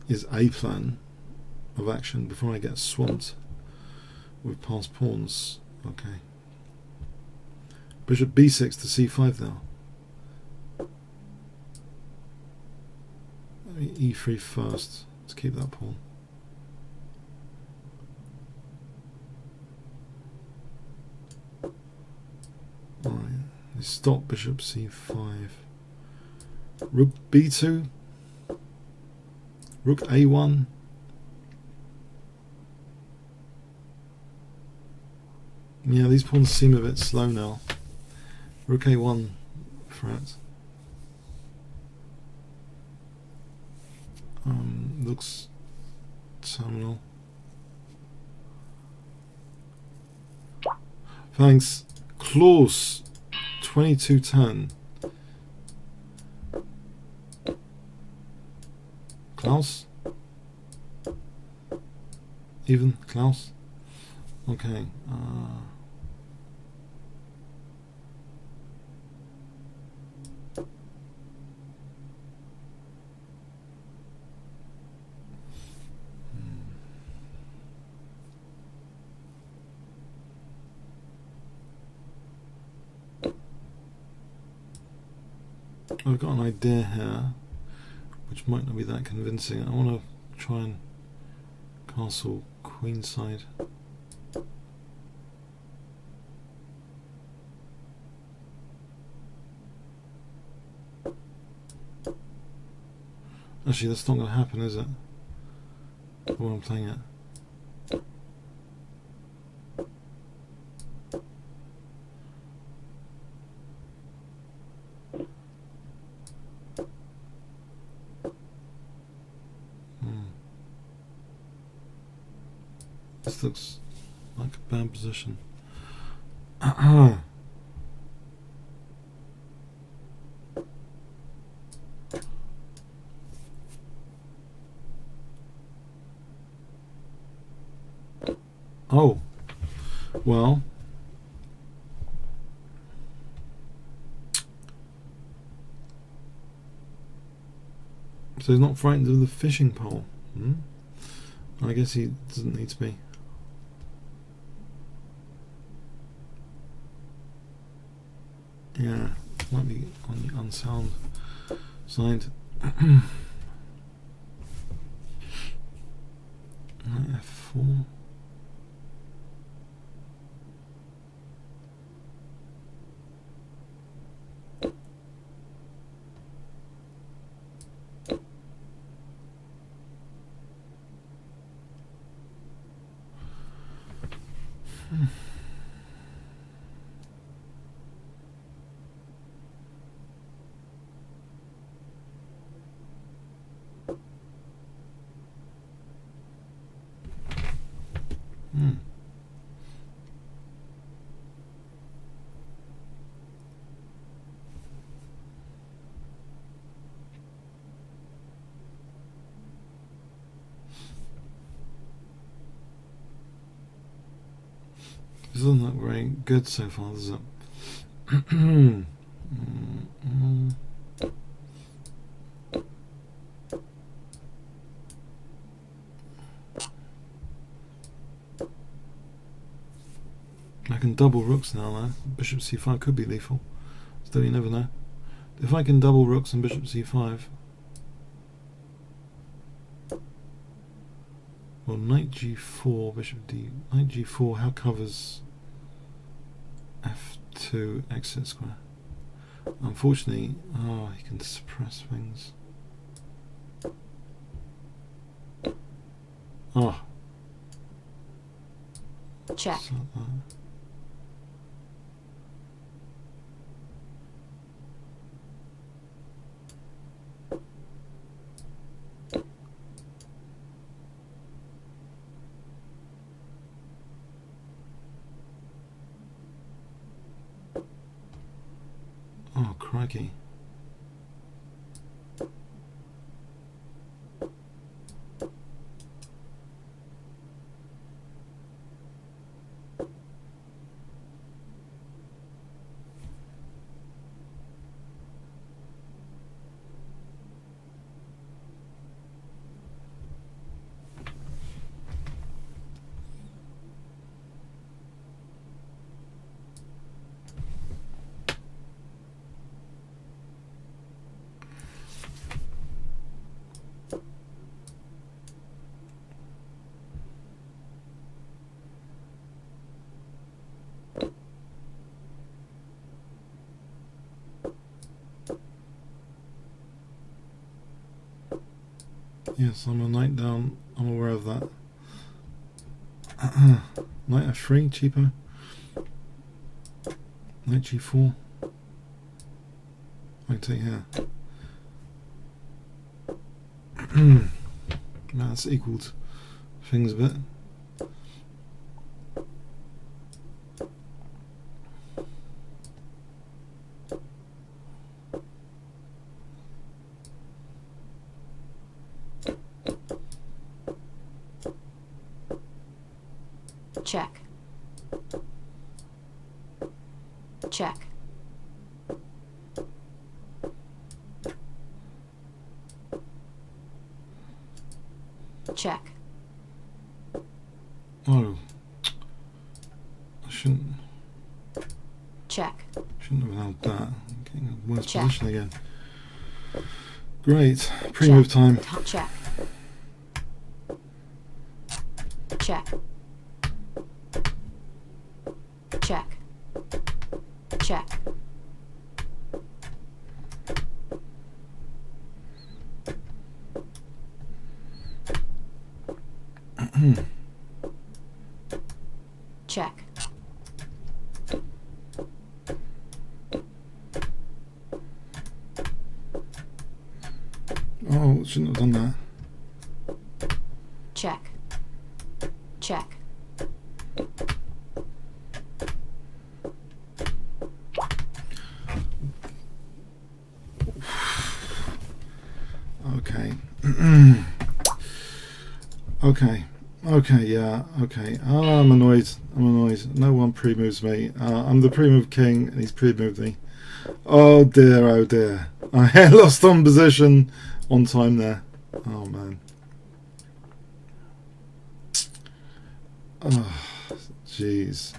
is a plan of action before I get swamped with passed pawns. Okay. Bishop b6 to c5 now. E3 first to keep that pawn. Alright. Stop bishop c5. Rook b2. Rook a1. Yeah, these pawns seem a bit slow now. Rook a1 threat. Looks terminal. Thanks. Close. 2210. Klaus? Even? Klaus? Okay. I've got an idea here, which might not be that convincing. I want to try and castle queenside. Actually, that's not going to happen, is it? While I'm playing it. This looks like a bad position. Oh, well, so he's not frightened of the fishing pole. I guess he doesn't need to be. Yeah, might be on the unsound side. Knight F4. This doesn't look very good so far, does it? I can double rooks now, though. Bishop c5 could be lethal. Still, you never know. If I can double rooks and bishop c5... Well, knight g4, bishop d... Knight g4, how covers f2 exit square? Unfortunately, he can suppress things. Check. Oh, crikey. Yes, I'm a knight down. I'm aware of that. Knight f3, cheapo. Knight g4. I can take here. That's equaled things a bit. Check. Check. Check. Oh. I shouldn't Check. have allowed that. I'm getting a worse Check. position again. Great. Pre-move time. Check. Check. Check. Check. Check. Oh, shouldn't have done that. Check. Check. Okay. Okay, yeah, okay. I'm annoyed. No one pre-moves me. I'm the pre-move king, and he's pre-moved me. Oh dear, oh dear. I lost on position on time there. Oh man. Oh, jeez.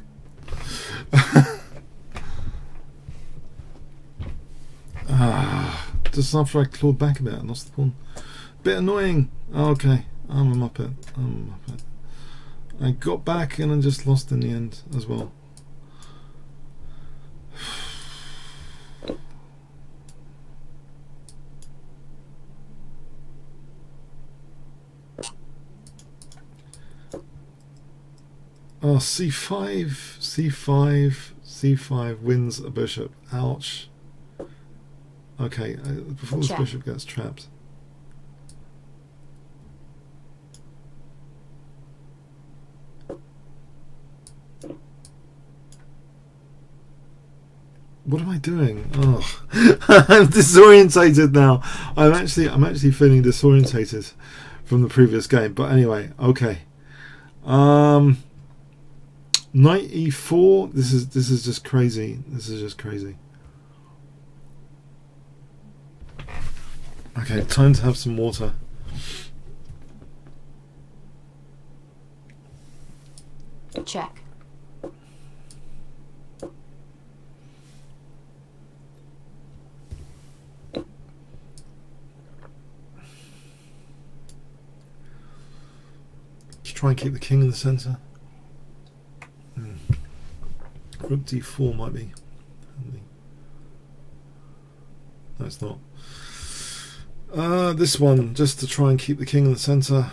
Just after I clawed back a bit, I lost the pawn. Bit annoying. Oh, okay, I'm a muppet. I got back and I just lost in the end as well. Oh, c5 wins a bishop. Ouch. Okay, before this bishop gets trapped. What am I doing? Oh, I'm disorientated now. I'm actually feeling disorientated from the previous game. But anyway, okay. Knight e4. This is just crazy. This is just crazy. Okay, time to have some water. Check. Try and keep the king in the centre. Rook d4 might be handy. No, it's not. This one, just to try and keep the king in the centre.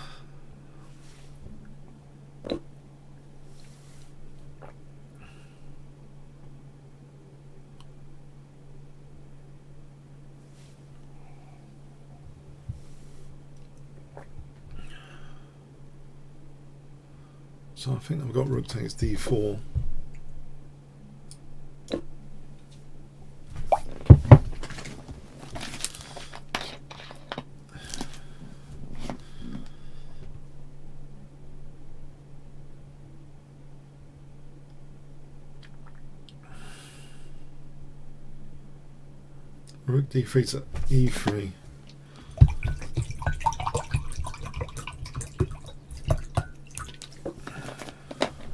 So I think I've got rook takes d4. Rook d3 to e3.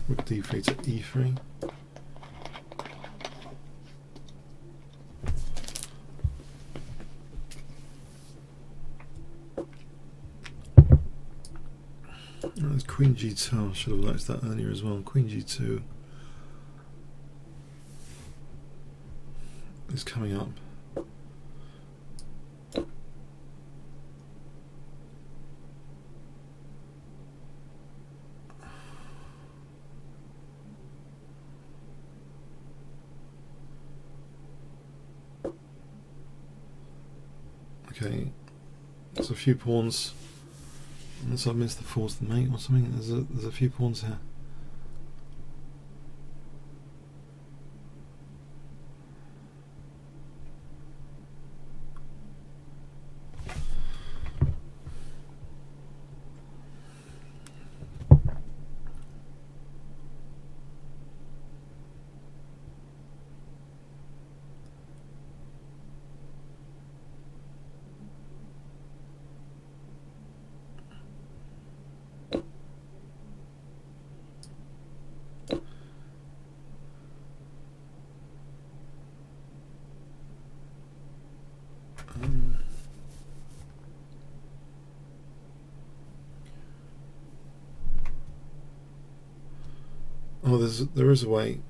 Rook d3 to e3. There's queen g2. I should have noticed that earlier as well. Queen g2 is coming up. Okay, there's a few pawns. Unless I've missed the forced mate or something. There's a few pawns here. Oh, there is a way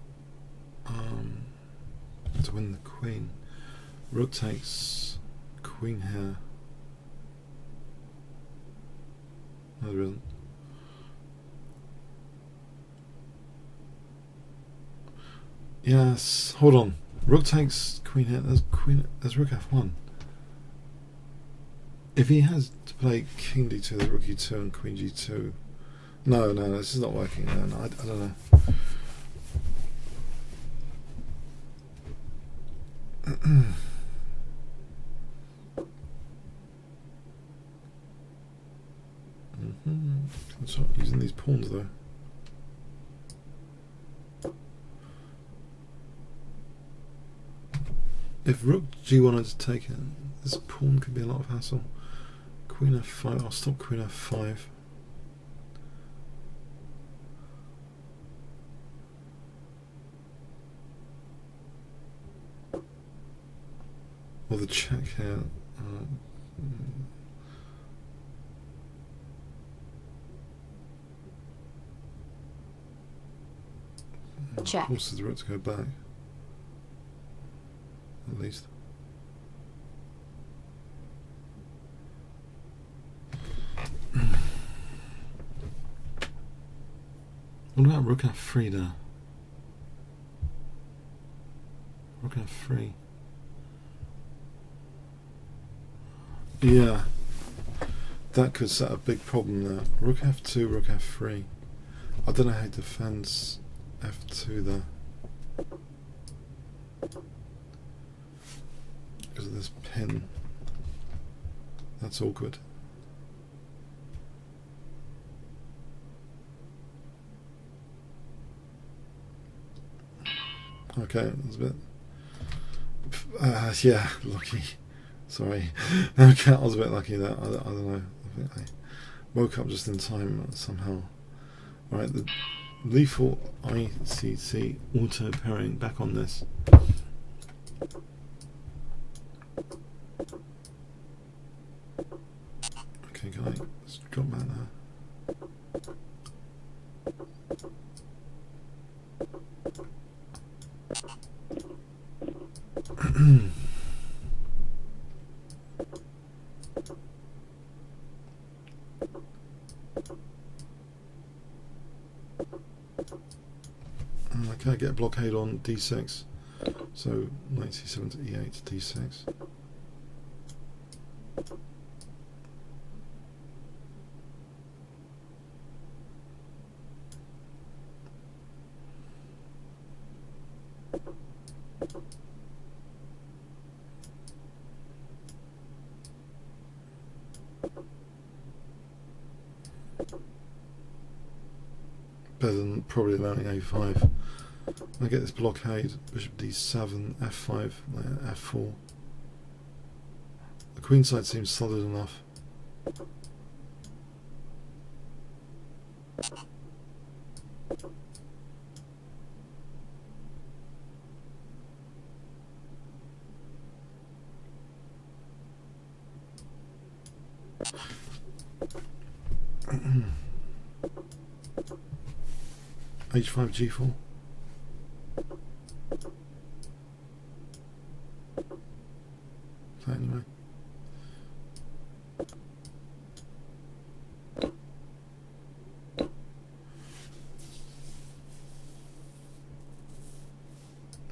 to win the queen. Rook takes queen here. No, there isn't. Yes, hold on. Rook takes queen here. There's rook f1. If he has to play king d2, there's rook e2 and queen g2. No, this is not working. No, I don't know. Can start using these pawns though. If rook g wanted to take it, this pawn could be a lot of hassle. Queen f5. I'll stop queen f5. Or the check here. Check. Forces the rook to go back. At least. What about rook f3 there? Rook f3. Yeah. That could set a big problem there. Rook f2, rook f3. I don't know how he defends f2 there. Because of this pin. That's awkward. Okay, that's a bit... yeah, lucky. Sorry. Okay, I was a bit lucky there. I don't know. I think I woke up just in time somehow. Right, the lethal ICC auto pairing back on this. Okay, let's drop that there. I can't get a blockade on d6, so knight c7 to e8 to d6. Better than probably allowing a5. I get this blockade, bishop d7, f5, f4. The queen side seems solid enough. h5, g4. So anyway.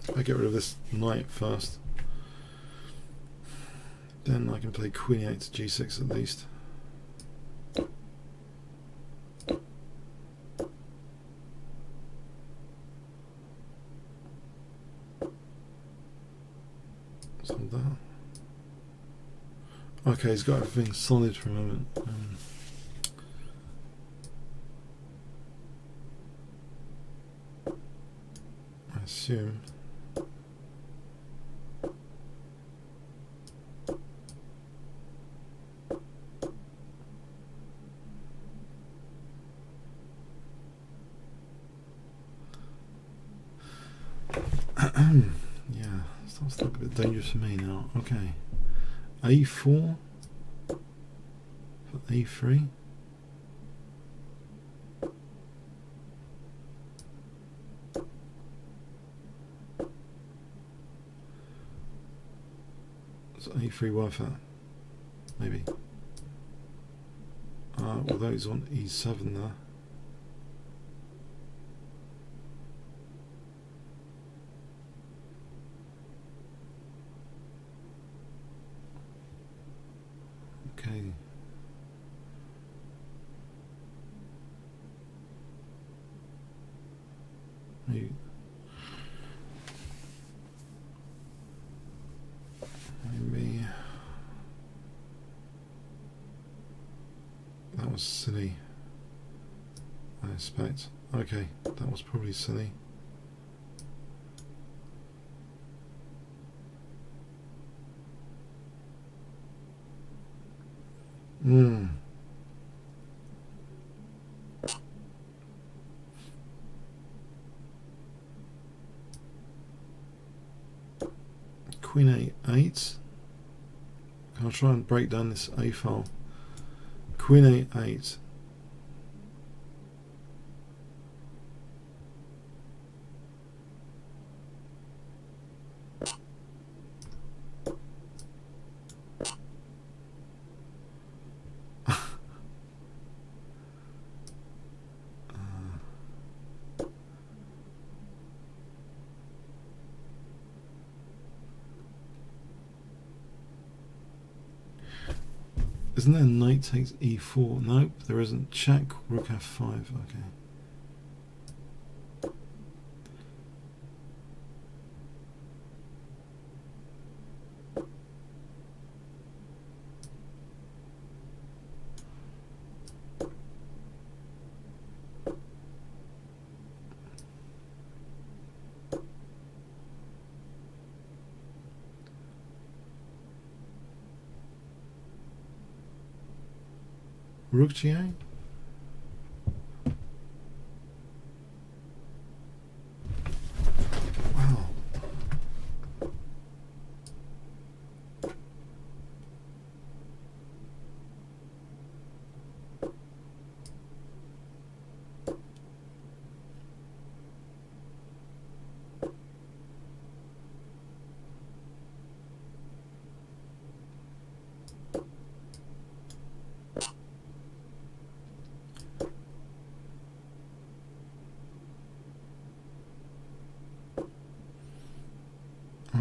If I get rid of this knight first, then I can play queen 8 to g6 at least. Okay, he's got everything solid for a moment. I assume. Yeah, starts to look a bit dangerous for me now. Okay. A4 for A3. Is A3 worth that? Maybe. Although he's on E7 there. Okay. Maybe that was silly, I expect. Okay, that was probably silly. Queen A8. I'll try and break down this A file. Queen A8. Isn't there knight takes e4? Nope, there isn't. Check, rook f5. Okay. Rook g8? Wow.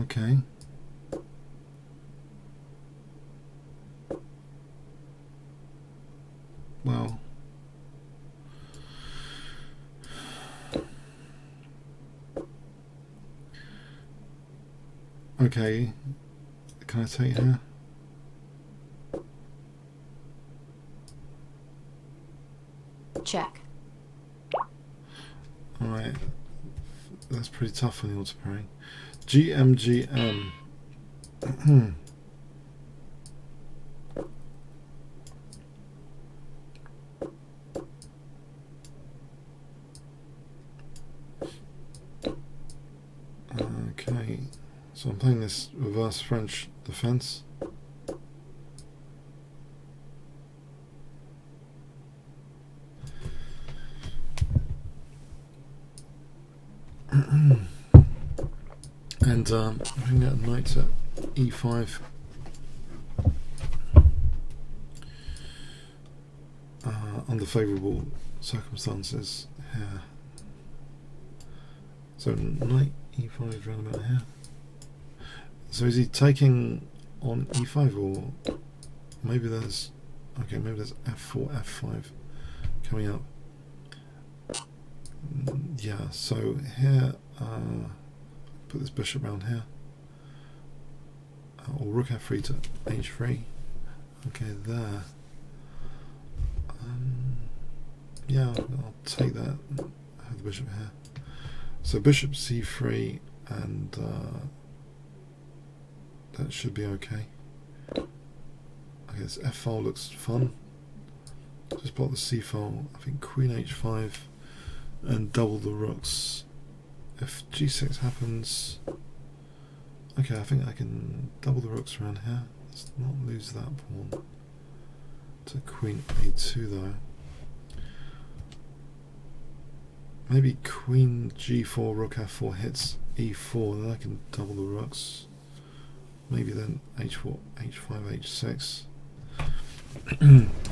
Okay. Well. Okay. Can I take her? Check. Alright. That's pretty tough on the auto parrying. GMGM. Okay, so I'm playing this reverse French defense. And I'm going to get a knight at e5. Under favourable circumstances here. So knight e5 is round about here. So is he taking on e5, or maybe there's maybe there's f4, f5 coming up. Yeah, so here put this bishop around here, or rook f3 to h3. Okay, there. Yeah, I'll take that. Have the bishop here. So bishop c3, and that should be okay. Okay, this f file looks fun. Just block the c file. I think queen h5 and double the rooks. If g6 happens, okay, I think I can double the rooks around here. Let's not lose that pawn to queen a2 though. Maybe queen g4, rook f4 hits e4, then I can double the rooks. Maybe then h4, h5, h6.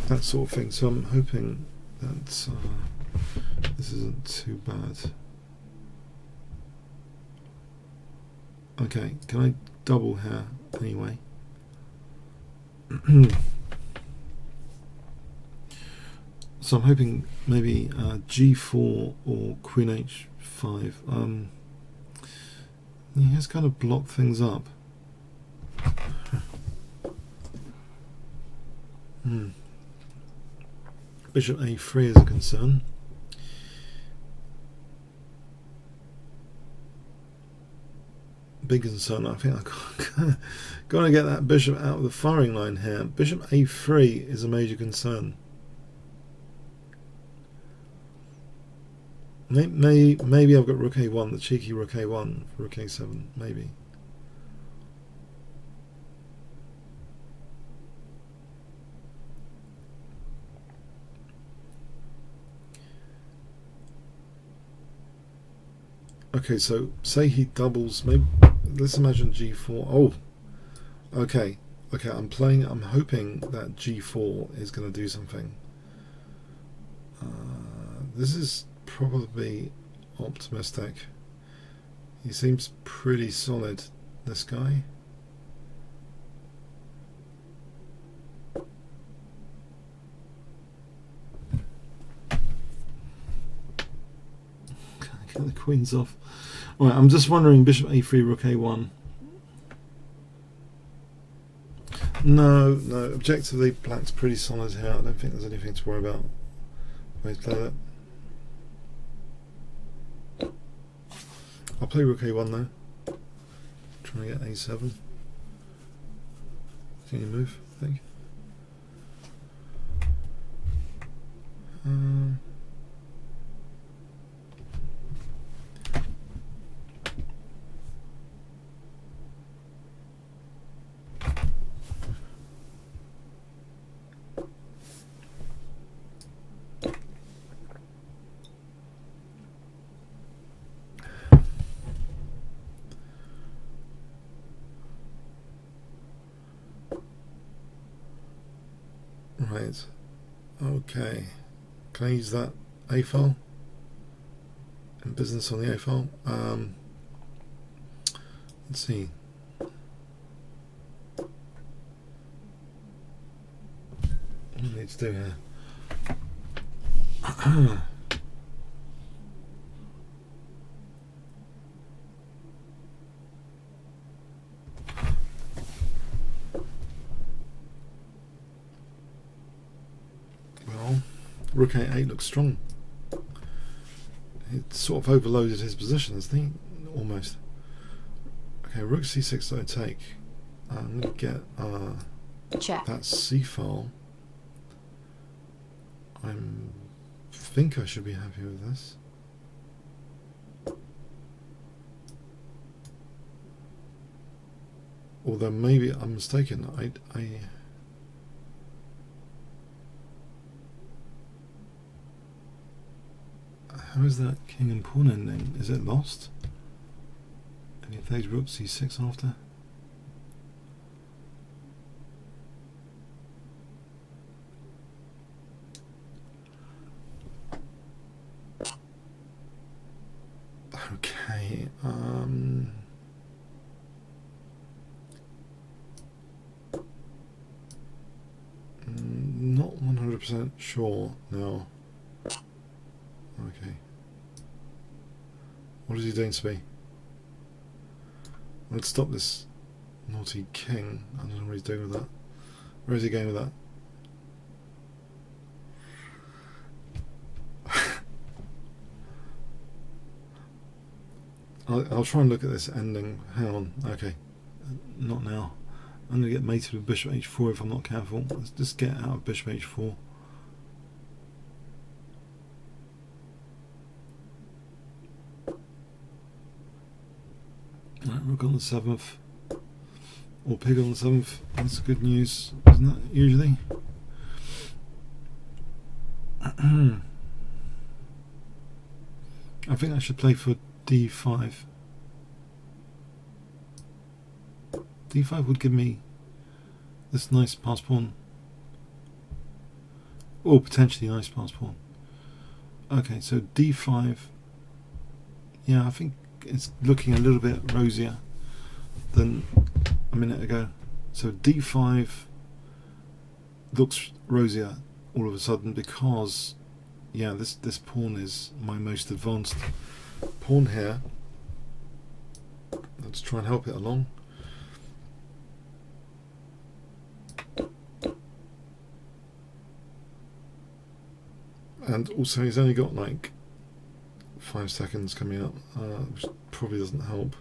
That sort of thing. So I'm hoping that this isn't too bad. Okay, can I double here anyway? So I'm hoping maybe g4 or queen h5. He has kind of blocked things up. Bishop a3 is a concern. Big concern. I think I've got to get that bishop out of the firing line here. Bishop a3 is a major concern. Maybe I've got rook a1, the cheeky rook a1 for rook a7, maybe. Okay, so say he doubles. Maybe let's imagine g4. Oh, okay. Okay, I'm hoping that g4 is going to do something. This is probably optimistic. He seems pretty solid, this guy. Get the queens off. All right, I'm just wondering, bishop a3, rook a1. No, objectively black's pretty solid here. I don't think there's anything to worry about. Wait, play that. I'll play rook a1 though. Trying to get a7. Can you move, I think? Right. Okay. Can I use that A file? In business on the A file? Let's see. What do I need to do here? Rook a8 looks strong. It sort of overloaded his position, hasn't he? Almost. Okay, rook c6 don't take. I'm going to get Check. that c file. I think I should be happy with this. Although maybe I'm mistaken. How is that king and pawn ending? Is it lost? And he plays rook c6 after? Okay, not 100% sure now. Okay. What is he doing to me? Let's stop this naughty king. I don't know what he's doing with that. Where is he going with that? I'll try and look at this ending. Hang on. Okay. Not now. I'm going to get mated with bishop h4 if I'm not careful. Let's just get out of bishop h4. Right, rook on the 7th. Or pig on the 7th. That's good news, isn't that usually? I think I should play for d5. d5 would give me this nice pass pawn. Or potentially nice pass pawn. Okay, so d5. Yeah, I think it's looking a little bit rosier than a minute ago. So d5 looks rosier all of a sudden because, yeah, this pawn is my most advanced pawn here. Let's try and help it along. And also he's only got like 5 seconds coming up, which probably doesn't help.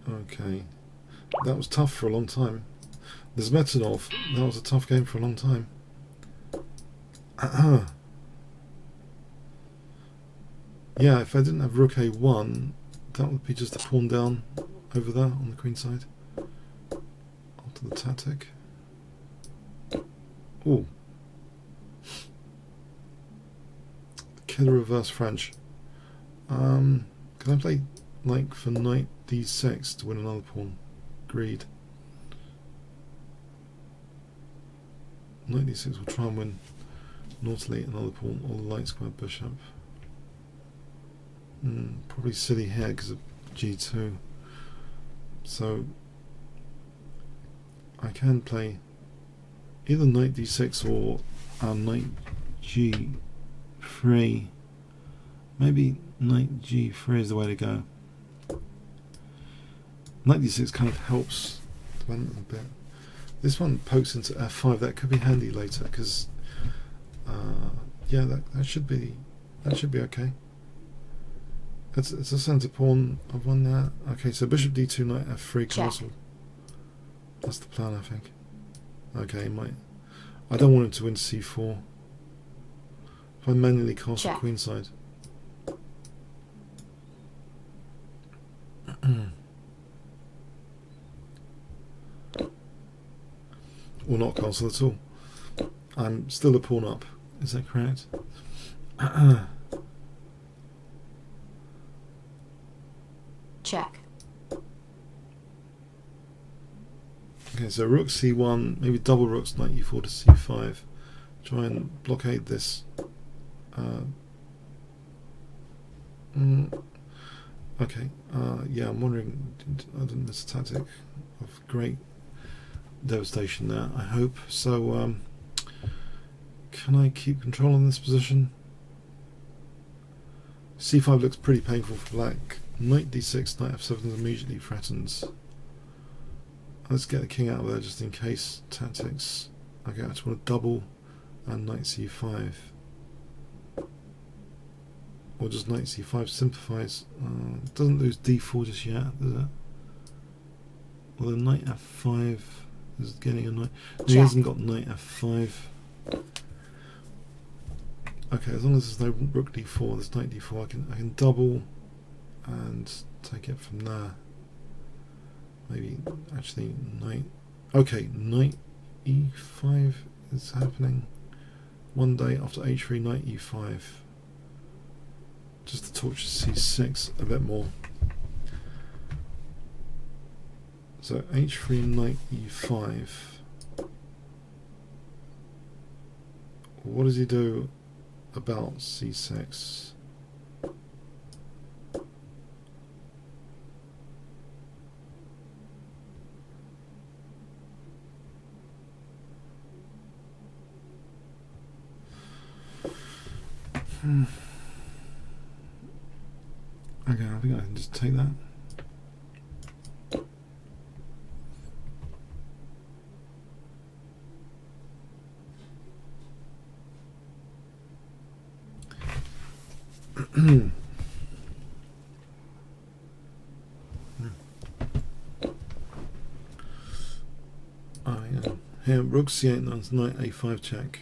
Okay, that was tough for a long time. There's Metanov, that was a tough game for a long time. Yeah, if I didn't have rook a1, that would be just a pawn down over there on the queen side. Onto the tactic. Oh, killer reverse French. Can I play like for knight d6 to win another pawn? Greed. Knight d6 will try and win naughtily another pawn, or the light square bishop. Probably silly here because of g2. So I can play either knight d6 or knight g3. Maybe knight g3 is the way to go. Knight d6 kind of helps development a bit. This one pokes into f5. That could be handy later because yeah, that should be okay. It's a centre pawn. I've won that. Okay, so bishop d2, knight f3 castle. That's the plan, I think. Okay, I don't want him to win c4. If I manually castle queenside. Or not castle at all. I'm still a pawn up. Is that correct? Check. Okay, so rook c1, maybe double rooks, knight e4 to c5. Try and blockade this. Okay, yeah, I'm wondering, I didn't miss a tactic of great devastation there, I hope. So, can I keep control on this position? c5 looks pretty painful for black. Knight d6, knight f7 immediately threatens. Let's get the king out of there just in case. Tactics. Okay, I just want to double and knight c5. Or just knight c5 simplifies. Doesn't lose d4 just yet, does it? Well, the knight f5 is getting a knight. No, he hasn't got knight f5. Okay, as long as there's no rook d4, there's knight d4, I can double and take it from there. Maybe actually knight. Okay, knight e5 is happening. One day after h3, knight e5. Just to torture c6 a bit more. So h3, knight e5. What does he do about c6? Okay, I think I can just take that. Here, rook c8, knight a5 check.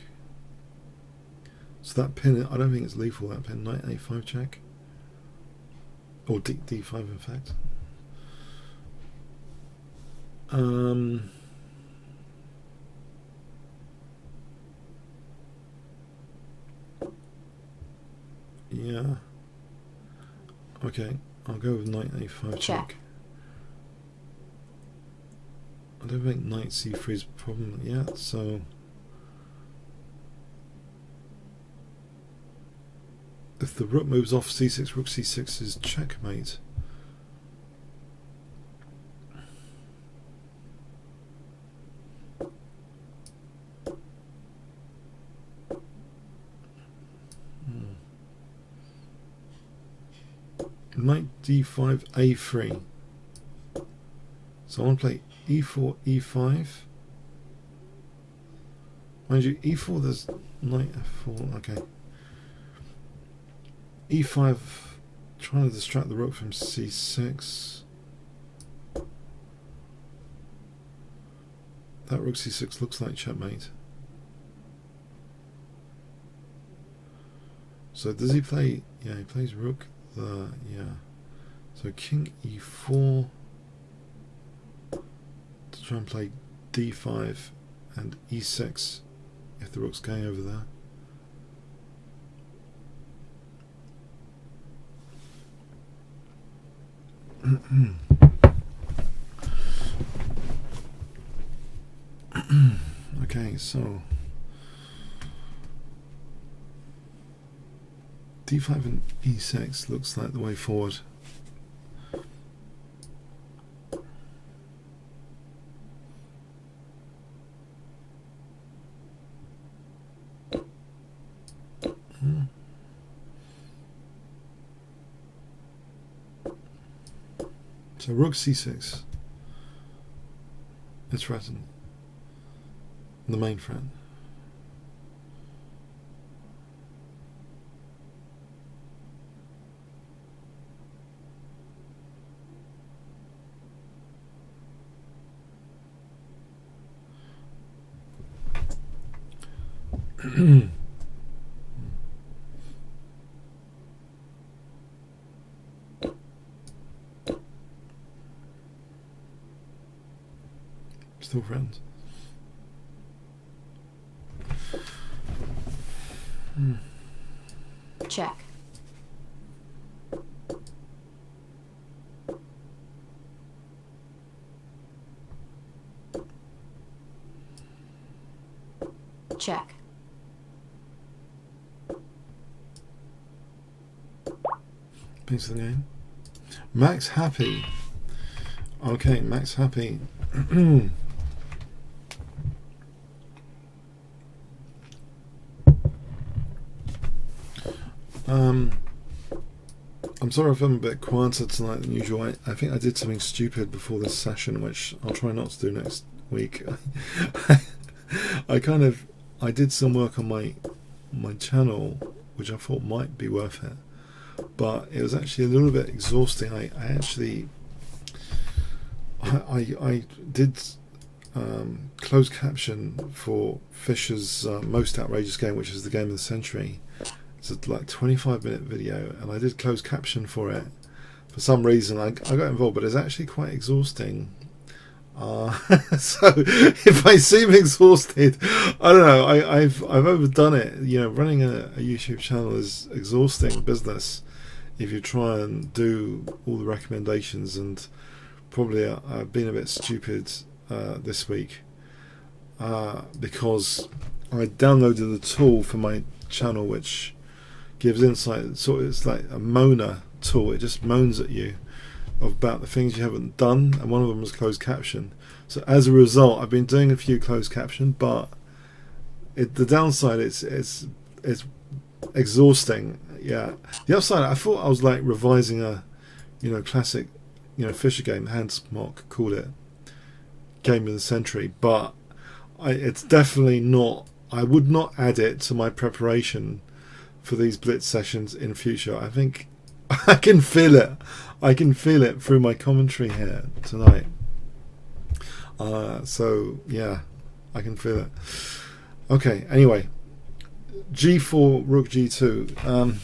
So that pin, I don't think it's lethal, that pin, knight a5 check. Or d5 in fact. Yeah. Okay, I'll go with knight a5 check. I don't think knight c3 is a problem yet, so if the rook moves off c6, rook c6 is checkmate. Knight d5 a3. So I want to play e4 e5. Mind you, e4 there's knight f4. Okay. e5, trying to distract the rook from c6. That rook c6 looks like checkmate. So does he play? Yeah, he plays rook there. Yeah. So king e4 to try and play d5 and e6 if the rook's going over there. Okay, so d5 and e6 looks like the way forward. So rook c6. It's threatened. The main threat. Still friends. Check. Check. Piece of the game. Max happy. Okay, Max happy. I'm sorry if I'm a bit quieter tonight than usual. I think I did something stupid before this session, which I'll try not to do next week. I did some work on my channel, which I thought might be worth it, but it was actually a little bit exhausting. I did closed caption for Fisher's most outrageous game, which is the game of the century. It's a like 25-minute video, and I did closed caption for it. For some reason, I got involved, but it's actually quite exhausting. So if I seem exhausted, I don't know. I've overdone it. You know, running a YouTube channel is exhausting business if you try and do all the recommendations, and probably I've been a bit stupid this week because I downloaded a tool for my channel which gives insight. Sort of, it's like a moaner tool. It just moans at you about the things you haven't done, and one of them was closed caption. So as a result, I've been doing a few closed caption, but the downside it's exhausting. Yeah, the upside, I thought I was like revising a classic Fisher game. Handsmock called it game of the century, but it's definitely not. I would not add it to my preparation for these Blitz sessions in future. I think I can feel it. I can feel it through my commentary here tonight. So yeah, I can feel it. Okay. Anyway, G4, Rook G2.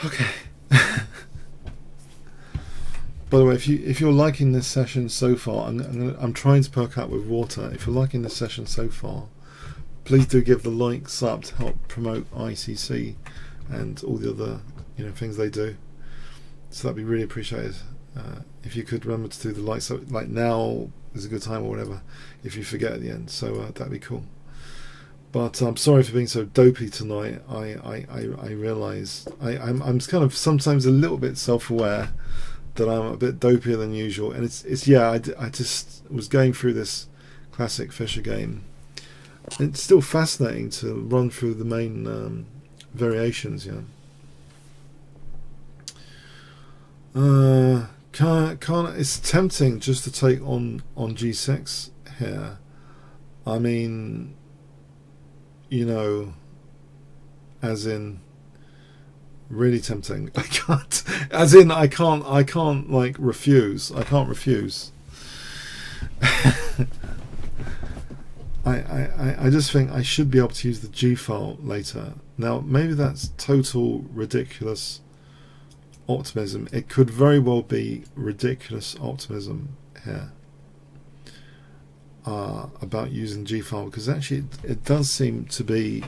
Okay. By the way, if you're liking this session so far, I'm trying to perk up with water. If you're liking this session so far, please do give the likes up to help promote ICC and all the other things they do. So that'd be really appreciated. If you could remember to do the likes up, like now is a good time or whatever, if you forget at the end. So that'd be cool. But I'm sorry for being so dopey tonight. I realise I'm kind of sometimes a little bit self-aware that I'm a bit dopier than usual, and it's yeah. I just was going through this classic Fisher game. It's still fascinating to run through the main variations. Yeah. Can't. It's tempting just to take on G6 here. I mean, as in really tempting. I can't. As in, I can't like refuse. I can't refuse. I just think I should be able to use the G file later. Now, maybe that's total ridiculous optimism. It could very well be ridiculous optimism here about using G file, because actually it does seem to be.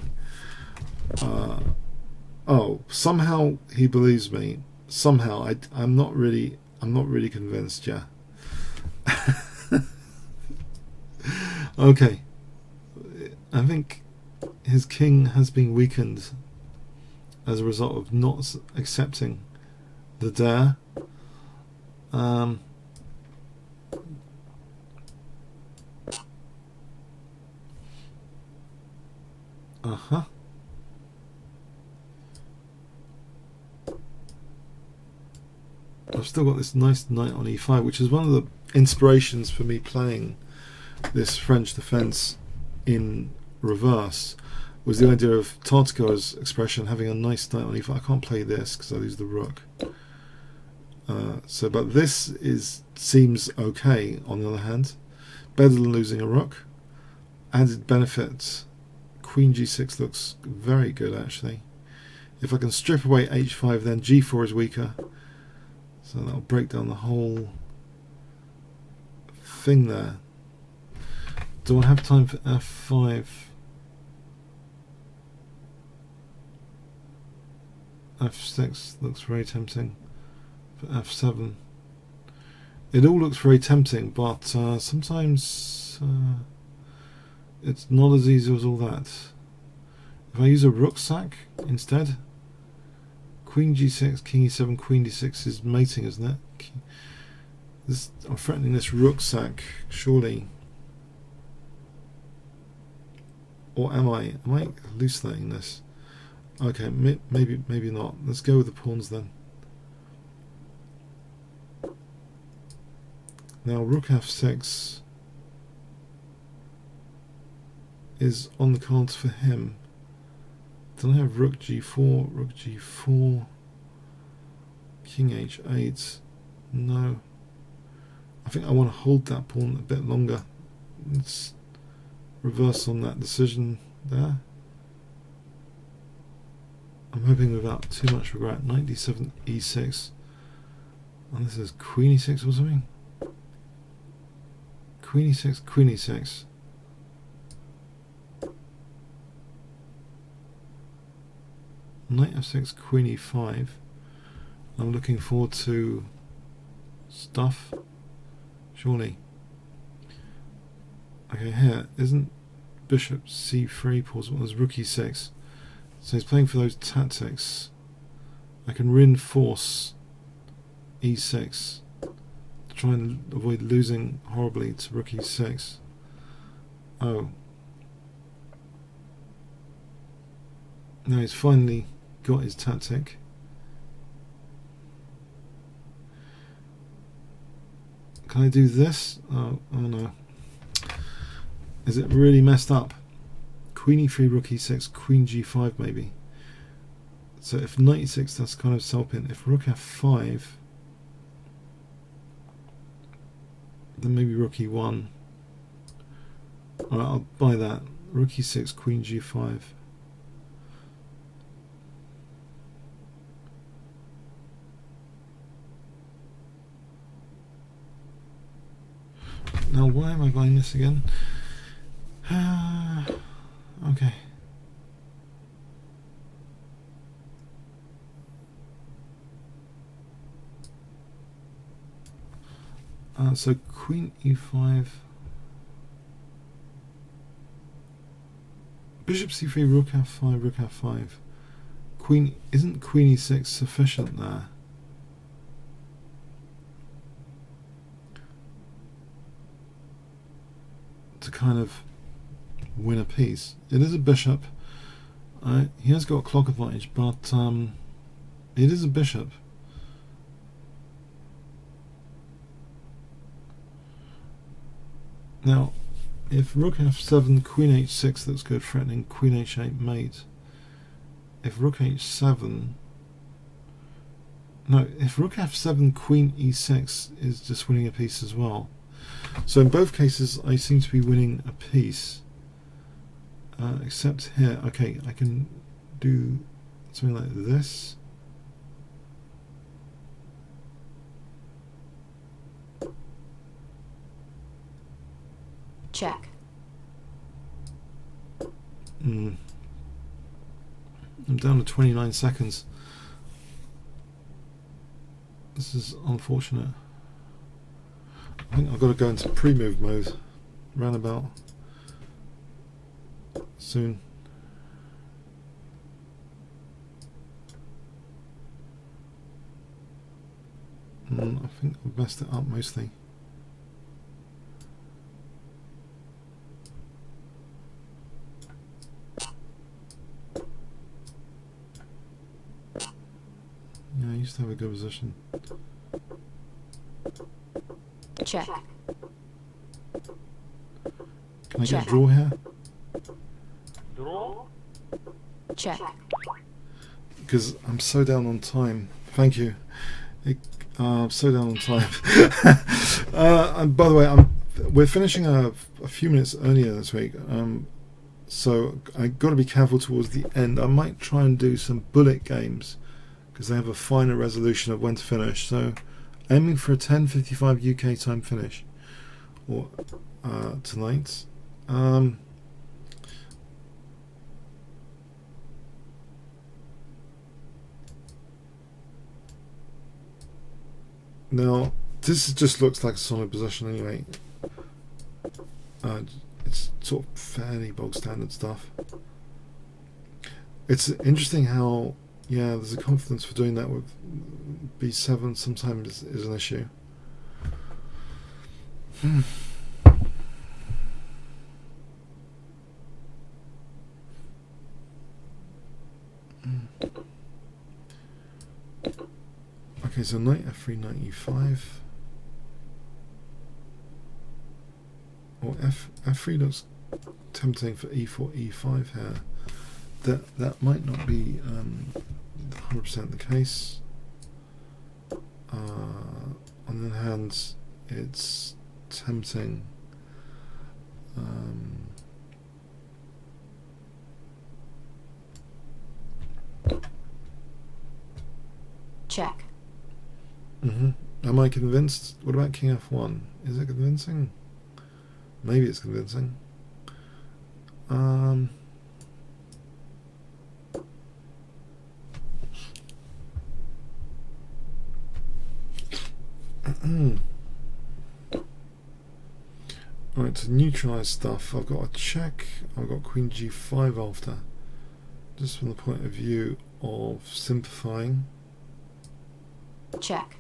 Oh, somehow he believes me. somehow I'm not really convinced. Yeah. Okay, I think his king has been weakened as a result of not accepting the dare. I've still got this nice knight on e5, which is one of the inspirations for me playing this French defense in reverse, was the idea of Tartako's expression, having a nice knight on e5. I can't play this because I lose the rook. But this seems okay, on the other hand. Better than losing a rook. Added benefit. Queen g6 looks very good, actually. If I can strip away h5, then g4 is weaker. So that'll break down the whole thing there. Do I have time for f5? f6 looks very tempting. For f7. It all looks very tempting, but sometimes it's not as easy as all that. If I use a rook sack instead, queen g6, king e7, queen d6 is mating, isn't it? I'm threatening this rook sack, surely. Or am I hallucinating this? Okay, maybe not. Let's go with the pawns then. Now rook f6 is on the cards for him. Then I have rook g4, rook g4, king h8. No. I think I want to hold that pawn a bit longer. Let's reverse on that decision there. I'm hoping without too much regret. Knight d7, e6. And this is queen e6 or something. Queen e6, queen e6. Knight f6, queen e5. I'm looking forward to stuff. Surely. Okay, here isn't bishop c3 possible? There's rook e6. So he's playing for those tactics. I can reinforce e6 to try and avoid losing horribly to rook e6. Oh. Now he's finally got his tactic. Can I do this? Oh no. Is it really messed up? Queen e3, rook e6, queen g5 maybe. So if knight e6, that's kind of self-in. If rook f5, then maybe rook e1. Alright, I'll buy that. Rook e6, queen g5. Now why am I buying this again? Okay. So queen e5, bishop c3, rook f5, rook f5. Queen, isn't queen e6 sufficient there? To kind of win a piece. It is a bishop. He has got a clock advantage, but it is a bishop. Now, if rook f7, queen h6 looks good, threatening queen h8 mate. If rook h7, no, if rook f7, queen e6 is just winning a piece as well. So in both cases, I seem to be winning a piece. Except here, okay, I can do something like this. Check. I'm down to 29 seconds. This is unfortunate. I think I've got to go into pre-move mode roundabout soon. I think I've messed it up mostly. Yeah, I used to have a good position. Check. Can I Check. get a draw here? Draw? Check. Because I'm so down on time. Thank you. I'm so down on time. And by the way, we're finishing a few minutes earlier this week. So I've got to be careful towards the end. I might try and do some bullet games because they have a finer resolution of when to finish. So aiming for a 10:55 UK time finish or tonight. Now this just looks like a solid position anyway. It's sort of fairly bog standard stuff. It's interesting how, yeah, there's a confidence for doing that with B7 sometimes is an issue. Okay, so knight f3, knight e5. Or f3 looks tempting for e4, e5 here. That might not be 100% the case. On the other hand, it's tempting. Check. Am I convinced? What about king f1? Is it convincing? Maybe it's convincing. Alright, to neutralise stuff, I've got a check, I've got queen g5 after. Just from the point of view of simplifying. Check.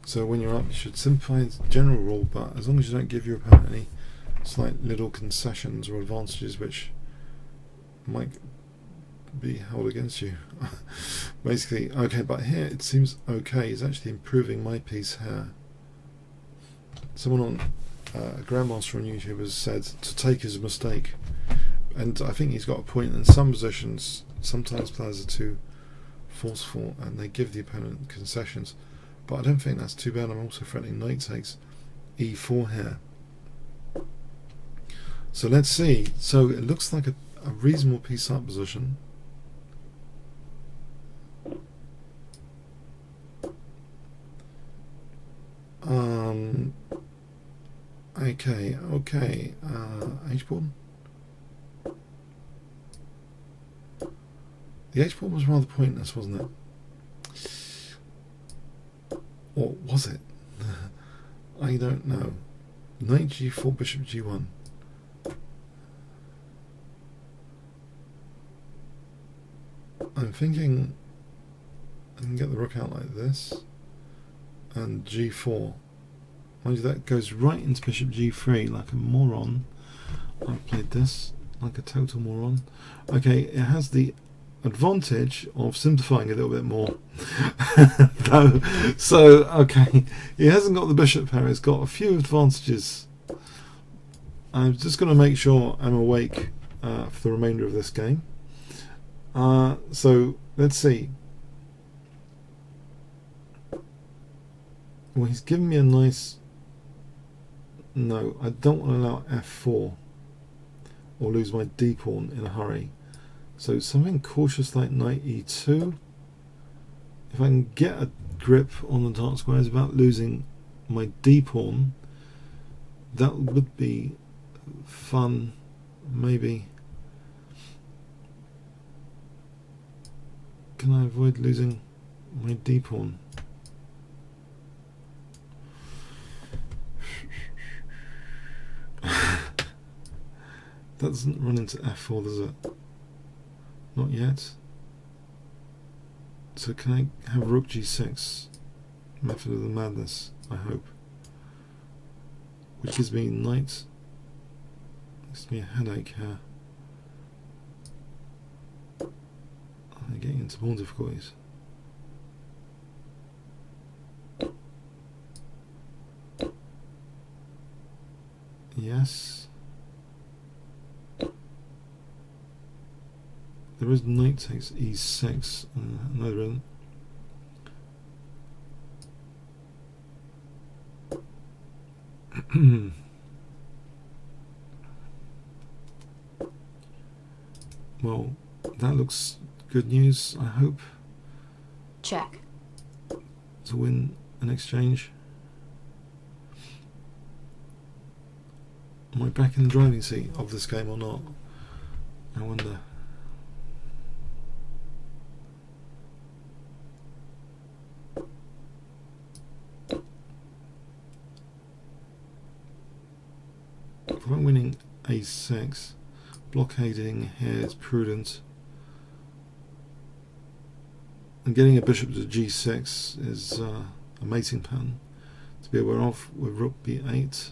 So when you're up, you should simplify. It's a general rule, but as long as you don't give your opponent any slight little concessions or advantages which might be held against you. Basically, okay, but here it seems okay. It's actually improving my piece here. Someone on a Grandmaster on YouTube has said to take is a mistake, and I think he's got a point. In some positions, sometimes players are too forceful and they give the opponent concessions, but I don't think that's too bad. I'm also threatening knight takes e4 here. So let's see. So it looks like a reasonable piece up position. Okay. H pawn. The H pawn was rather pointless, wasn't it? Or was it? I don't know. Knight g4, bishop g1. I'm thinking I can get the rook out like this, and g4. Mind you, that goes right into bishop g3 like a moron. I've played this like a total moron. Okay, it has the advantage of simplifying a little bit more. No, so okay, he hasn't got the bishop pair. It's got a few advantages. I'm just going to make sure I'm awake for the remainder of this game. So let's see. Well, he's given me a nice... No, I don't want to allow f4 or lose my d pawn in a hurry. So something cautious like knight e2. If I can get a grip on the dark squares without losing my d pawn, that would be fun, maybe. Can I avoid losing my d pawn? That doesn't run into f4, does it? Not yet. So can I have rook g6? Method of the madness, I hope. Which gives me knight. Gives me a headache here. I'm getting into more difficulties. Yes. There is knight takes e6. No, there isn't. Well, that looks good news, I hope. Check. To win an exchange. Am I back in the driving seat of this game or not? I wonder. If I'm winning a6, blockading here is prudent. And getting a bishop to g6 is a mating pattern to be aware of with rook b8.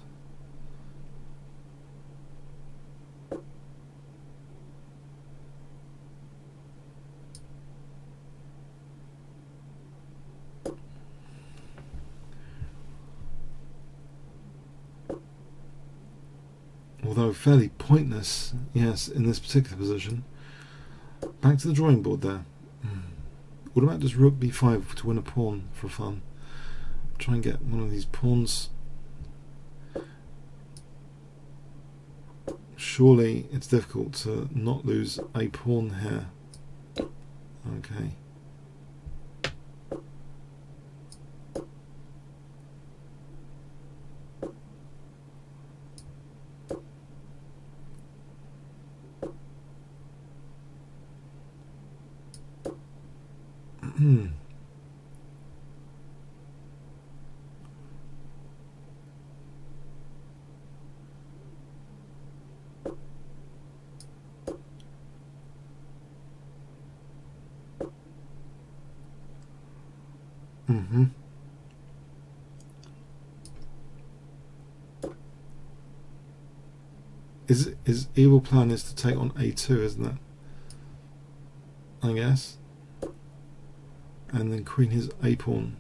Although fairly pointless, yes, in this particular position. Back to the drawing board there. What about just rook b5 to win a pawn for fun? Try and get one of these pawns. Surely it's difficult to not lose a pawn here. Okay. His evil plan is to take on a2, isn't it? I guess. And then queen his a pawn.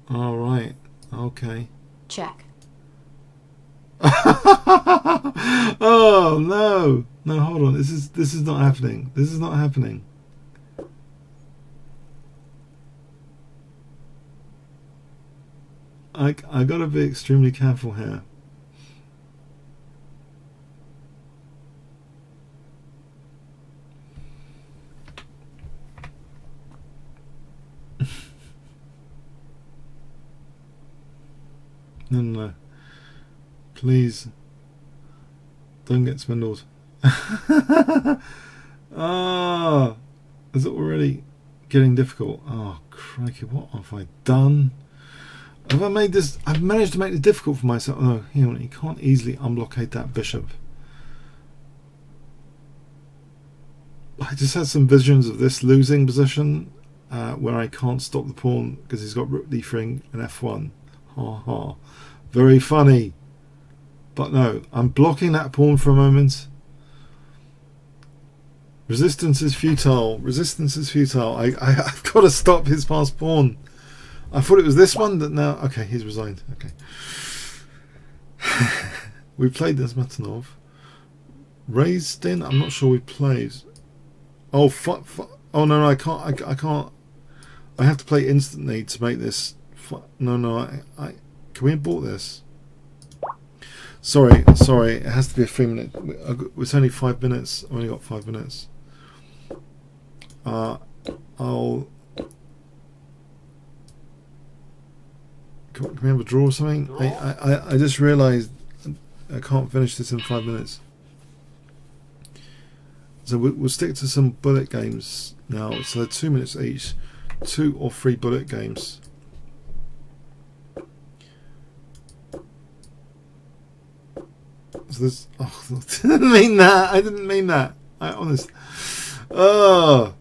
All right. Okay. Check. Oh no! No, hold on. This is not happening. This is not happening. I gotta be extremely careful here. No. Please. Don't get swindled. Ah, is it already getting difficult? Oh, crikey, what have I done? Have I made this? I've managed to make it difficult for myself. No, you can't easily unblockade that bishop. I just had some visions of this losing position where I can't stop the pawn because he's got rook d3 and f1. Ha ha. Very funny. But no, I'm blocking that pawn for a moment. Resistance is futile. Resistance is futile. I've got to stop his passed pawn. I thought it was this one that now... Okay, he's resigned. Okay. We played this Matanov. Raised in? I'm not sure we played. Oh, oh no, I can't. I can't. I have to play instantly to make this... No, can we import this? Sorry, it has to be a 3 minute. It's only 5 minutes. I've only got 5 minutes. I'll. Can we have a draw or something? I just realised I can't finish this in 5 minutes. So we'll stick to some bullet games now. So they're 2 minutes each, 2 or 3 bullet games. So there's. Oh, I didn't mean that. I didn't mean that. I honest. Oh.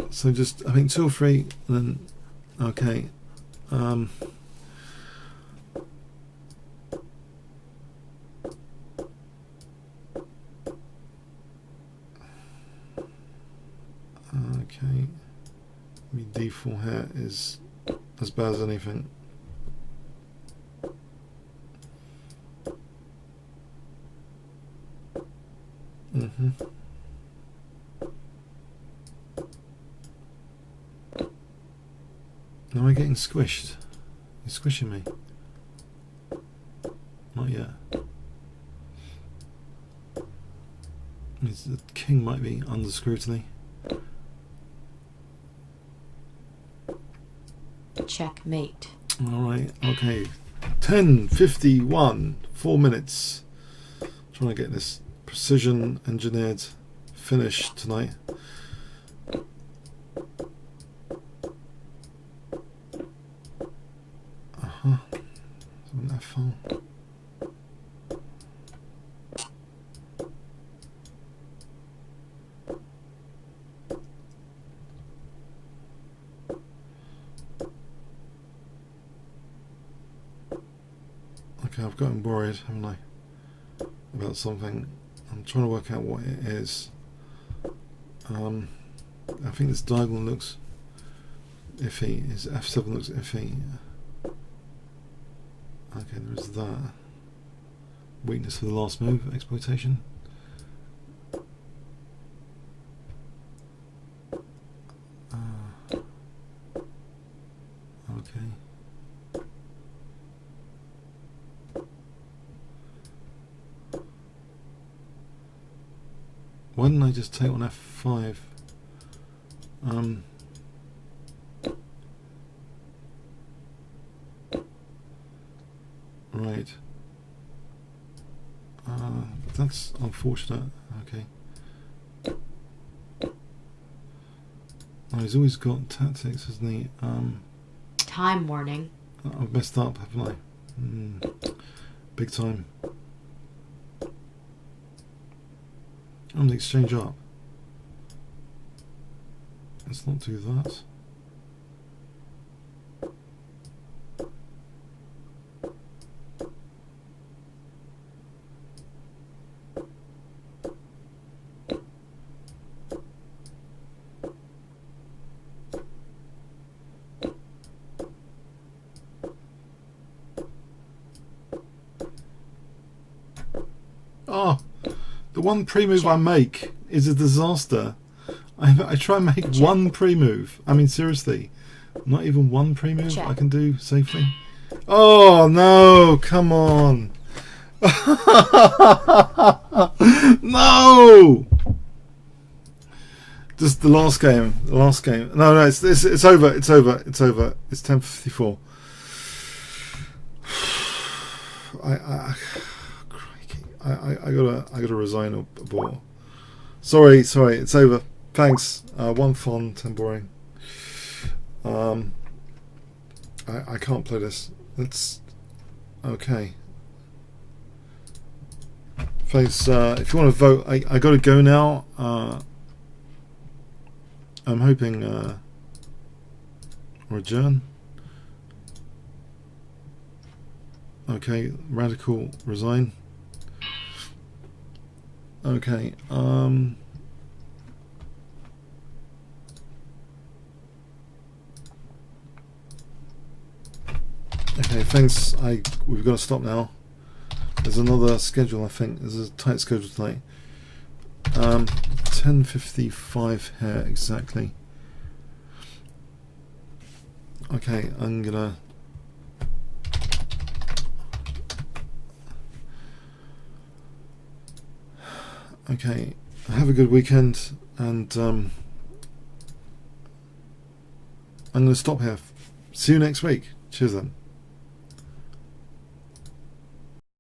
So just, I think 2 or 3, and then, okay. Okay. D4 here is as bad as anything. Am I getting squished? You're squishing me. Not yet. The king might be under scrutiny. Checkmate. Alright, okay. 10:51, 4 minutes. Trying to get this precision engineered finish tonight. Isn't that far? Okay, I've gotten worried, haven't I? About something. I'm trying to work out what it is. I think this diagonal looks iffy. His F7 looks iffy. Okay, there is that. Weakness for the last move, exploitation. Okay. Why didn't I just take on F5? Right. That's unfortunate. Okay. Oh, he's always got tactics, hasn't he? Time warning. I've messed up, haven't I? Big time. I'm going to exchange up. Let's not do that. Oh, the one pre-move I make is a disaster. I try and make one pre-move. I mean, seriously, not even one pre-move I can do safely. Oh no! Come on! No! Just the last game. The last game. No, it's over. It's over. It's over. It's 10:54. I gotta resign or abort. Sorry, it's over. Thanks. 1 fun, 10 boring. I can't play this. It's okay. Thanks. If you want to vote, I gotta go now. I'm hoping or adjourn. Okay, radical resign. Okay, okay, thanks. We've got to stop now. There's another schedule, I think. There's a tight schedule tonight. 10:55 here exactly. Okay, I'm gonna. Okay, have a good weekend, and I'm going to stop here. See you next week. Cheers then.